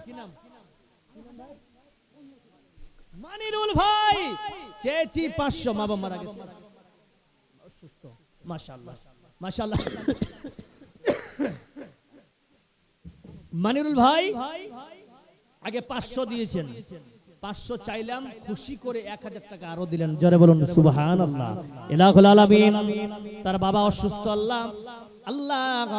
মানিরুল ভাই চেয়েছি 500, মা বাবা মারা গেছে, অসুস্থ। মাশাআল্লাহ মাশাআল্লাহ। মানিরুল ভাই আগে 500 দিয়েছেন, 500 চাইলাম, খুশি করে 1000 টাকা আরো দিলেন। জোরে বলুন সুবহানাল্লাহ। ইলাহুল আলামিন। তার বাবা অসুস্থ, আল্লাহ আল্লাহ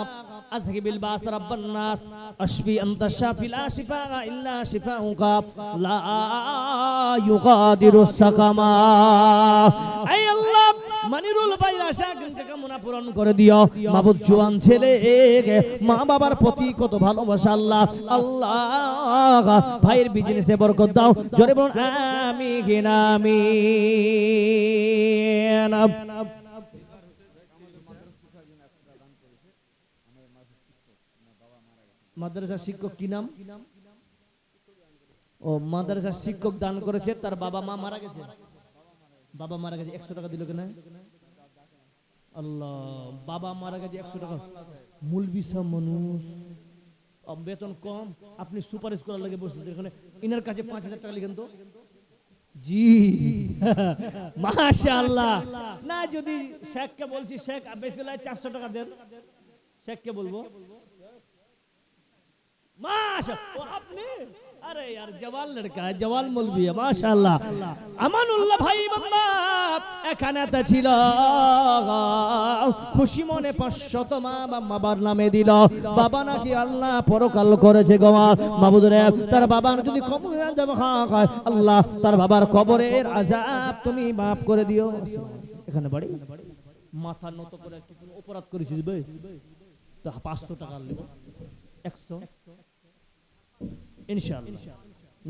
আযহিবিল বাস রাব্বান নাস আশফি আনতা শাফি লা শিফা ইল্লা শিফাউকা লা ইউগাদিরু সাকামা। আয় আল্লাহ মানিরুল ভাইয়ের আশা আকাঙ্ক্ষা কামনা পূরণ করে দিও মাবুদ। জওয়ান ছেলে, মা বাবার প্রতি কত ভালোবাসা আল্লাহ। আল্লাহ ভাইয়ের বিজনেসে বরকত দাও। জোরে বলুন আমিন আমিন। মাদ্রাসার শিক্ষক কি নাম? ও মাদ্রাসার শিক্ষক দান করেছে, তার বাবা মা মারা গেছে। বাবা মারা গেছে, 100 টাকা দিল কেন? আল্লাহ, বাবা মারা গেছে 100 টাকা। মুলবি সব মানুষ, বেতন কম, আপনি সুপারিশ করার লাগে বসে এখানে। ইনার কাছে 5000 টাকা লিখেন তো। জি মাশাআল্লাহ। না যদি শেখকে বলছি, শেখ বেশি লাগে 400 টাকা দেন, শেখকে বলবো। মাশাআল্লাহ আপনি, अरे यार जवान लड़का है, जवान मौलवी है माशाআল্লাহ। আমানুল্লাহ ভাই বান্দা এখানে তো ছিল, খুশি মনে 500 মা বাবার নামে দিল। বাবা নাকি আল্লাহ পরকাল করেছে গো মাবুদ রে। তার বাবার যদি কবর দেব হয় আল্লাহ, তার বাবার কবরের আযাব তুমি maaf করে দিও। এখানে বাড়ি, মাথা নত করে একটু অপরাধ করেছিস ভাই, তো 500 টাকা নেব, 100 ইনশাআল্লাহ।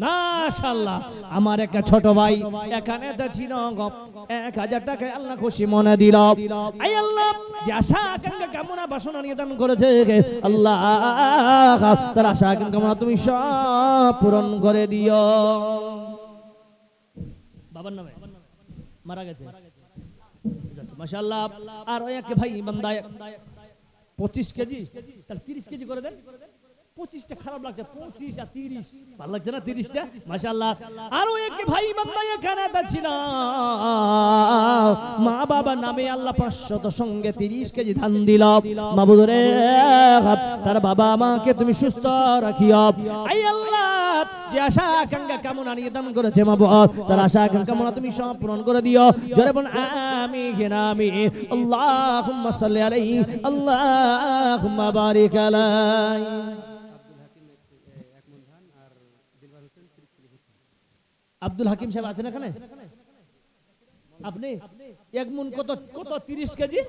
মাশাআল্লাহ আমার একটা ছোট ভাই এখানে তো ছিল, 1000 টাকা আল্লাহ খুশি মনে দিল। আয় আল্লাহ যে আশা আকাঙ্ক্ষা কামনা বাসনা নিয়ে দান করেছে আল্লাহ, তার আশা আকাঙ্ক্ষা কামনা তুমি সব পূরণ করে দিও। বাবার নামে মারা গেছে, মাশাআল্লাহ। আর ওই এক ভাই বান্দা 25 কেজি, তাহলে 30 কেজি করে দেন। 25টা খারাপ লাগছে, 25 আর 30 ভালো লাগছে না? 30টা মাশাআল্লাহ। আর ওই এক ভাই বান্দা এখানে ছিল, মা বাবা নামে আল্লাহ 500 সঙ্গে 30 কেজি ধান দিল। মাবুদ রে তার বাবা মাকে তুমি সুস্থ রাখিও। আয় আল্লাহ যে আশা আকাঙ্ক্ষা কামনা নিয়ে দান করেছে মাবুদ, তার আশা আকাঙ্ক্ষা কামনা তুমি সব পূরণ করে দিও। জোরে বল আমিন আমিন। আল্লাহুম্মা সাল্লি আলাইহি আল্লাহুম্মা বারিক আলাইহি। আব্দুল হাকিম সাহেব আছেন এখানে? আপনি 1 মণ কত কত? 30 কেজি,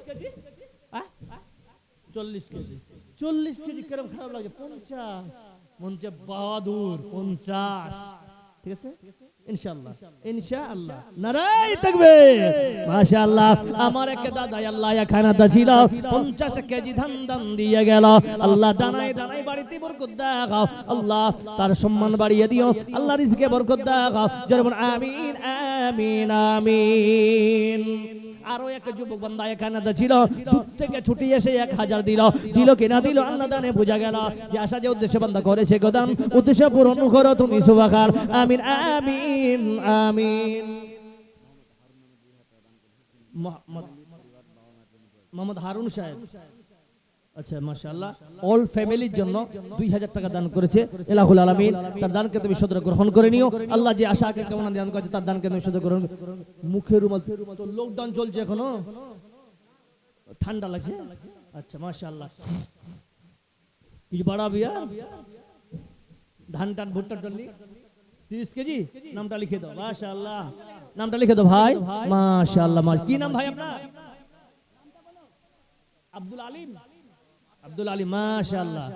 40 কেজি। 40 কেজি কেরম খারাপ লাগে? 50 মনছে বাহাদুর 50। ঠিক আছে ইনশাআল্লাহ ইনশাআল্লাহ। নারায়ে তাকবীর মাশাআল্লাহ। আমার এক দাদা আল্লাহ এখানে ছিল, 50 কেজি ধান দান দিয়ে গেল। আল্লাহ দানায় দানায় বাড়িতে বরকত দাও আল্লাহ, তার সম্মান বাড়িয়ে দিও আল্লাহ, রিজকে বরকত দাও। জোরে বল আমিন আমিন আমিন। আরো এক যুবক বান্দা এখানে ছিল, দূর থেকে ছুটি এসে 1000 দিল। দিল কিনা দিল আল্লাহ দানে বোঝা গেল যে আশা যে উদ্দেশ্য বান্দা করেছে গোদান উদ্দেশ্য পূরণ করো তুমি সুবহান। আমিন আমিন আমিন। মোহাম্মদ হারুন সাহেব, আচ্ছা মাশাআল্লাহ, অল ফ্যামিলির জন্য 2000 টাকা দান করেছে। ইলাহুল আলামিন তার দানকে তুমি সদর গ্রহণ করে নিও আল্লাহ। যে আশা আকাঙ্ক্ষা কামনা দান করেছে তার দানকে তুমি সদর গ্রহণ। মুখে রুমাল, তো লকডাউন চলছে এখনো, ঠান্ডা লাগছে। আচ্ছা মাশাআল্লাহ, কিছু বড় বিয়া ধান টান ভুট্টা টলি 30 কেজি নামটা লিখে দাও মাশাআল্লাহ। নামটা লিখে দাও ভাই মাশাআল্লাহ। কি নাম ভাই আপনার? আব্দুল আলিম। আব্দুল আলী মাশাআল্লাহ।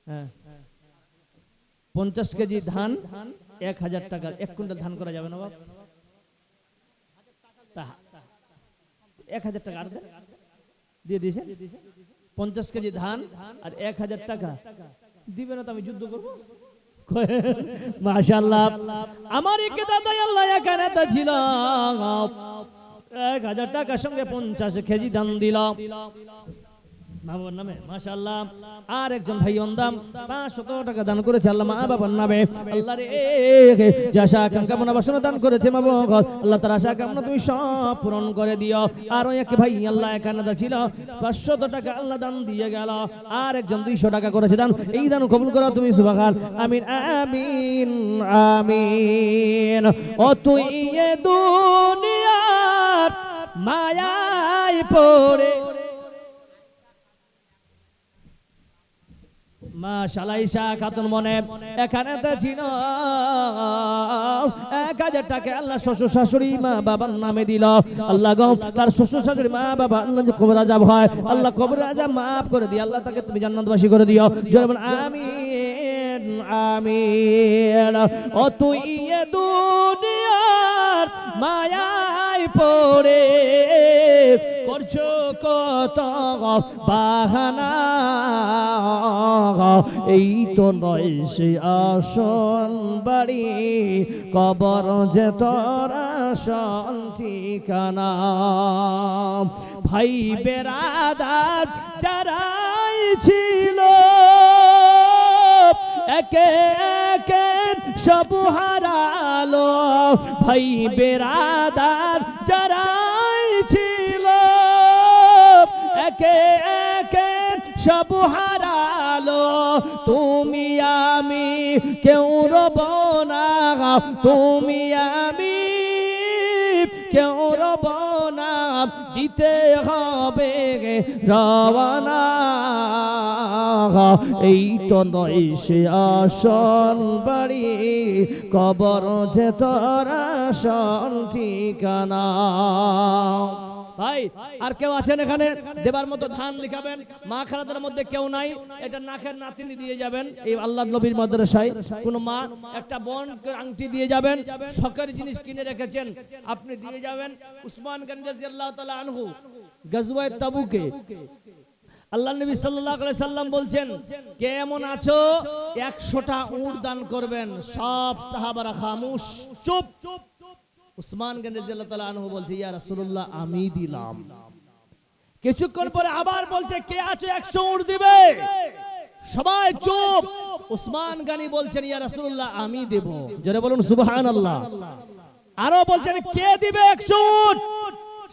হ্যাঁ 50 কেজি ধান 1000 টাকা, 1 কুইন্টাল ধান করা যাবে না বাপ? 1000 টাকা আর দেন দিয়ে দিয়েছে 50 কেজি ধান আর 1000 টাকা দিবে না তো আমি যুদ্ধ করবো। মাশাআল্লাহ, আমার একে দাদা আল্লাহ এখানে তো ছিল 1000 টাকার সঙ্গে 50 কেজি ধান দিল বাবার নামে। মাশাআল্লাহ, আর একজন ভাই অন্দাম 500 টাকা দান করেছে আল্লাহ মা বাবার নামে। আল্লাহ রে, যে আশা আকাঙ্ক্ষা মনে বাসনা দান করেছে মা বাবা, আল্লাহ তার আশা আকাঙ্ক্ষা তুমি সব পূরণ করে দিও। আর ওই এক ভাই আল্লাহ এখানে ছিল 500 টাকা আল্লাহ দান দিয়ে গেল। আর একজন 200 টাকা করেছে দান, এই দান কবুল করো তুমি সুবহান আমিন আমিন আমিন। ও তুই এ দুনিয়ার মায়ায় পড়ে মাশাআল্লাহ, ঈশা খাতুন মনে এখানে তো ছিল 1000 টাকা আল্লাহ শ্বশুর শাশুড়ি মা বাবার নামে দিল। আল্লাহ গো, তার শ্বশুর শাশুড়ি মা বাবা আল্লাহ যে কবর আযাব হয়, আল্লাহ কবর আযাব মাফ করে দিও, আল্লাহ তাকে তুমি জান্নাতবাসী করে দিও। জোরে বল আমিন আমিন। ও তুই এ দুনিয়ার মায়ায় পড়ে করছো কত বাহানা, এই তো নয় সে আসল বাড়ি, কবর যে তোর আসল ঠিকানা। ভাই বেরাদার যারাই ছিল একে একে সব হারালো, ভাই বেরাদার যারাই ছিল একে একে সব হারালো। তুমি আমি কেউ রব না, তুমি আমি কেউ রব না, দিতে হবে রওয়ানা। এই তো নয় সে আসল বাড়ি, কবর যে তোর আসল ঠিকানা। ভাই আর কেউ আছেন এখানে দেবার মতো ধান লিখাবেন? মা খালাদের মধ্যে কেউ নাই, এটা নাখের নাতিনি দিয়ে যাবেন এই আল্লাহ নবীর মাদ্রাসায়। কোন মা একটা বোন আংটি দিয়ে যাবেন, শখের জিনিস কিনে রেখেছেন আপনি দিয়ে যাবেন। উসমান গনি রাদিয়াল্লাহু তাআলা আনহু গজওয়ায়ে তাবুকে আল্লাহ নবী সাল্লাল্লাহু আলাইহি সাল্লাম বলছেন, কে এমন আছো 100টা উট দান করবেন? সব সাহাবারা খামোশ, চুপ। উসমান গনি রাদিয়াল্লাহু তাআলা আনহু বলছে, ইয়া রাসূলুল্লাহ আমি দিলাম। কিছুক্ষণ পরে আবার বলছে, কে আছো 100 উট দিবে? সবাই চুপ। উসমান গনি বলছেন, ইয়া রাসূলুল্লাহ আমি দেব। জোরে বলুন সুবহানাল্লাহ। আরো বলছেন, কে দিবে 100 উট?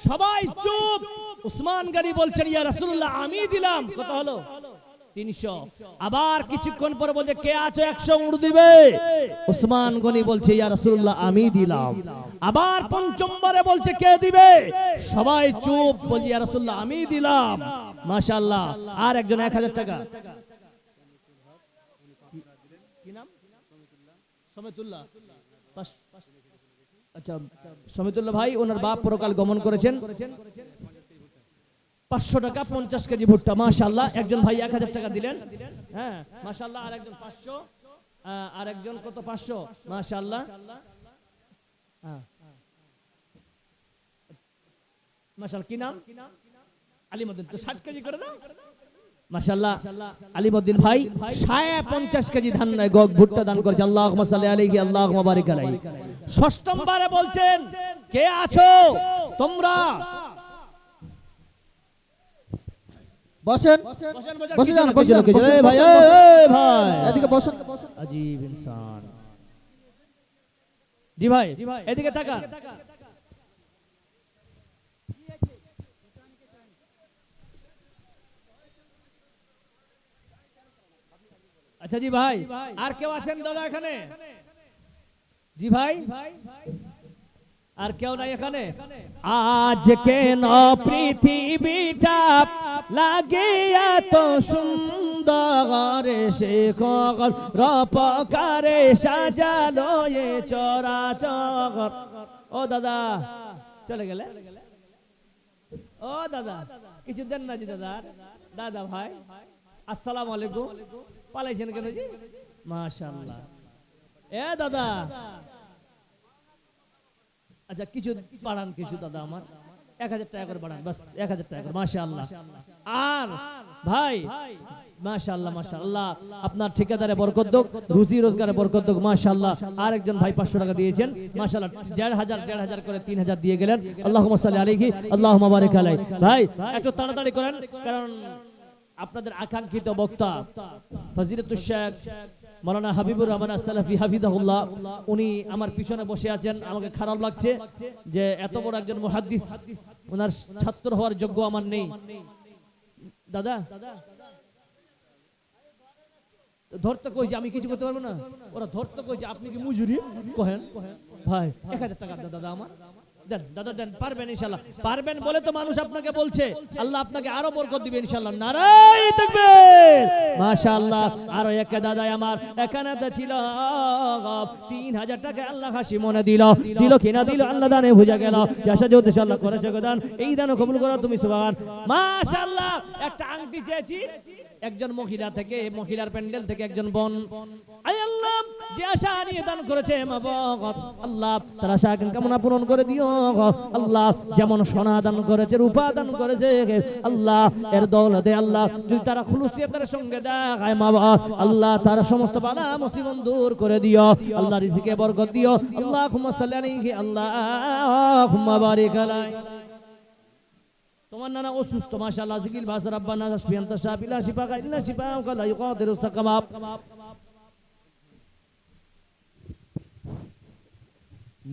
সবাই চুপ। উসমান গনি বলছেন, ইয়া রাসূলুল্লাহ আমি দিলাম। কত হলো? 300। আবার কিছুক্ষণ পরে বলছে, কে আছো 100 উট দিবে? উসমান গনি বলছে, ইয়া রাসূলুল্লাহ আমি দিলাম। আবার পঞ্চমবারে বলছে, কে দিবে? সবাই চুপ। বলছে, ইয়া রাসূলুল্লাহ আমি দিলাম। মাশাআল্লাহ। আর একজন 1000 টাকা। কি নাম? সমিতুল্লাহ। আচ্ছা, সমিতুল্লাহ ভাই, ওনার বাপ পরকাল গমন করেছেন। 500 টাকা 50 কেজি ভুট্টা। মাশাআল্লাহ। একজন ভাই 1000 টাকা দিলেন। হ্যাঁ মাশাআল্লাহ। আর একজন 500, আর একজন কত? 500। মাশাআল্লাহ। হ্যাঁ মাশাআল্লাহ। কি নাম? আলিমউদ্দিন। তো 60 কেজি করে দাও। মাশাআল্লাহ। আলিমউদ্দিন ভাই 50 কেজি ধান ভুট্টা দান করেছে। আল্লাহুম্মা সাল্লি আলাইহি আল্লাহুম্মা বারিক আলাইহি। ষষ্ঠমবারে বলছেন, কে আছো তোমরা? বসেন বসে যান, বসে যান ভাই ভাই এদিকে বসেন। আজীব ইনসান। জি ভাই এদিকে তাকা। আচ্ছা জি ভাই, আর কেউ আছেন দাদা এখানে? জি ভাই, আর কেউ নাই এখানে? আজ কেন পৃথিবীটা লাগে এত সুন্দর, সে কখন রূপকারে সাজালো এ চরাচর। ও দাদা চলে গেলে? ও দাদা কিছু দেন না জি দাদা। দাদা ভাই আসসালামু আলাইকুম। পালাইছেন কেন জি? মাশাআল্লাহ। এ দাদা, আচ্ছা কিছু পাঠান কিছু দাদা আমার। 1000 টাকা করে বাড়ান, বাস 1000 টাকা করে, মাশাআল্লাহ। আর ভাই মাশাআল্লাহ মাশাআল্লাহ, আপনার ঠিকাদারে বরকত হোক, রুজি রোজগারে বরকত হোক, মাশাআল্লাহ। আরেকজন ভাই 500 টাকা দিয়েছেন, মাশাআল্লাহ। 1500 করে 3000 দিয়ে গেলেন। আল্লাহুম্মা সাল্লি আলাইহি আল্লাহুম্মা বারিক আলাইহি। ভাই একটু তাড়াতাড়ি করেন, কারণ আপনাদের আকাঙ্ক্ষিত বক্তা ফজিলাতুল শেখ মাওলানা হাবিবুর রহমান as-সালাফি হাফিজাহুল্লাহ, উনি আমার পিছনে বসে আছেন। আমাকে খারাপ লাগছে যে এত বড় একজন মুহাদ্দিস, ওনার ছাত্র হওয়ার যোগ্য আমার নেই। দাদা ধরতে কইছে, আমি কিছু করতে পারবো না, ওরা ধরতে কইছে। আপনি কি মুজুরি কহেন ভাই? 1000 টাকা দেন দাদা, আমার দেন দাদা, দেন। পারবেন ইনশাআল্লাহ, পারবেন বলে তো মানুষ আপনাকে বলছে। আল্লাহ আপনাকে আরো বরকত দিবে ইনশাআল্লাহ। নারায়ে তাকবীর, মাশাআল্লাহ। আরো এক দাদা আমার এখানে ছিল 3000 টাকা আল্লাহ হাসি মনে দিল, দিল কিনা দিল আল্লাহ দানে বুঝা গেল। আশা যে উদ্দেশ্য আল্লাহ করেছে দান, এই দানও কবুল করো তুমি সুবহান। মাশাআল্লাহ। একটা আংটি চেয়েছি একজন মহিলা থেকে, মহিলার প্যান্ডেল থেকে একজন বোন, আয় আল্লাহ যে আশা নিয়ে দান করেছে মাবগত আল্লাহ তার আশা কামনা পূরণ করে দিও আল্লাহ। যেমন সোনা দান করেছে, রূপা দান করেছে আল্লাহ, এর দৌলতে আল্লাহ যদি তারা খুলুসিয়তের সঙ্গে দেখায় মাবা আল্লাহ, তার সমস্ত বালা মুসিবত দূর করে দিও আল্লাহ, রিজিকে বরকত দিও। আল্লাহুম্মা সাল্লি আলাইহি আল্লাহুম্মা বারিক আলাইহি। তোমার নানা অসুস্থ, মাশাআল্লাহ। জিকিল ভাসা রাব্বানা তাসবিহান তাশাবিলা শিফা ইল্লা শিফা লা ইউকাদিরু সাকামা।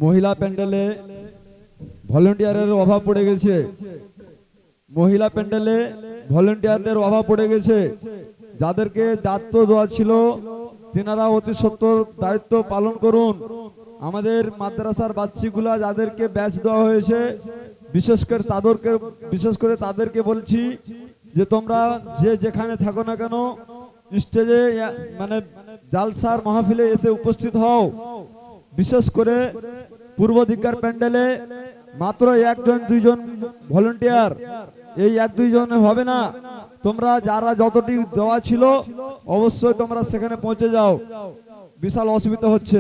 মহিলা প্যান্ডেলে ভলান্টিয়ারের অভাব পড়ে গেছে, মহিলা প্যান্ডেলে ভলান্টিয়ারদের অভাব পড়ে গেছে। যাদেরকে দায়িত্ব দেওয়া ছিল তিনারা অতি সত্বর দায়িত্ব পালন করুন। আমাদের মাদ্রাসার বাচ্চাগুলা যাদেরকে ব্যাচ দেওয়া হয়েছে, বিশেষ করে তাদেরকে বলছি যে তোমরা যে যেখানে থাকো না কেন স্টেজে মানে জালসার মাহফিলে এসে উপস্থিত হও। বিশেষ করে পূর্ব দিককার প্যান্ডেলে মাত্র 1 জন 2 জন ভলান্টিয়ার, এই 1-2 জন হবে না। তোমরা যারা যতটি দেওয়া ছিল অবশ্যই তোমরা সেখানে পৌঁছে যাও, বিশাল অসুবিধা হচ্ছে।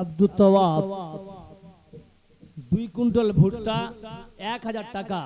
আব্দুল তাওয়াব 2 কুইন্টাল ভুট্টা 1000 টাকা।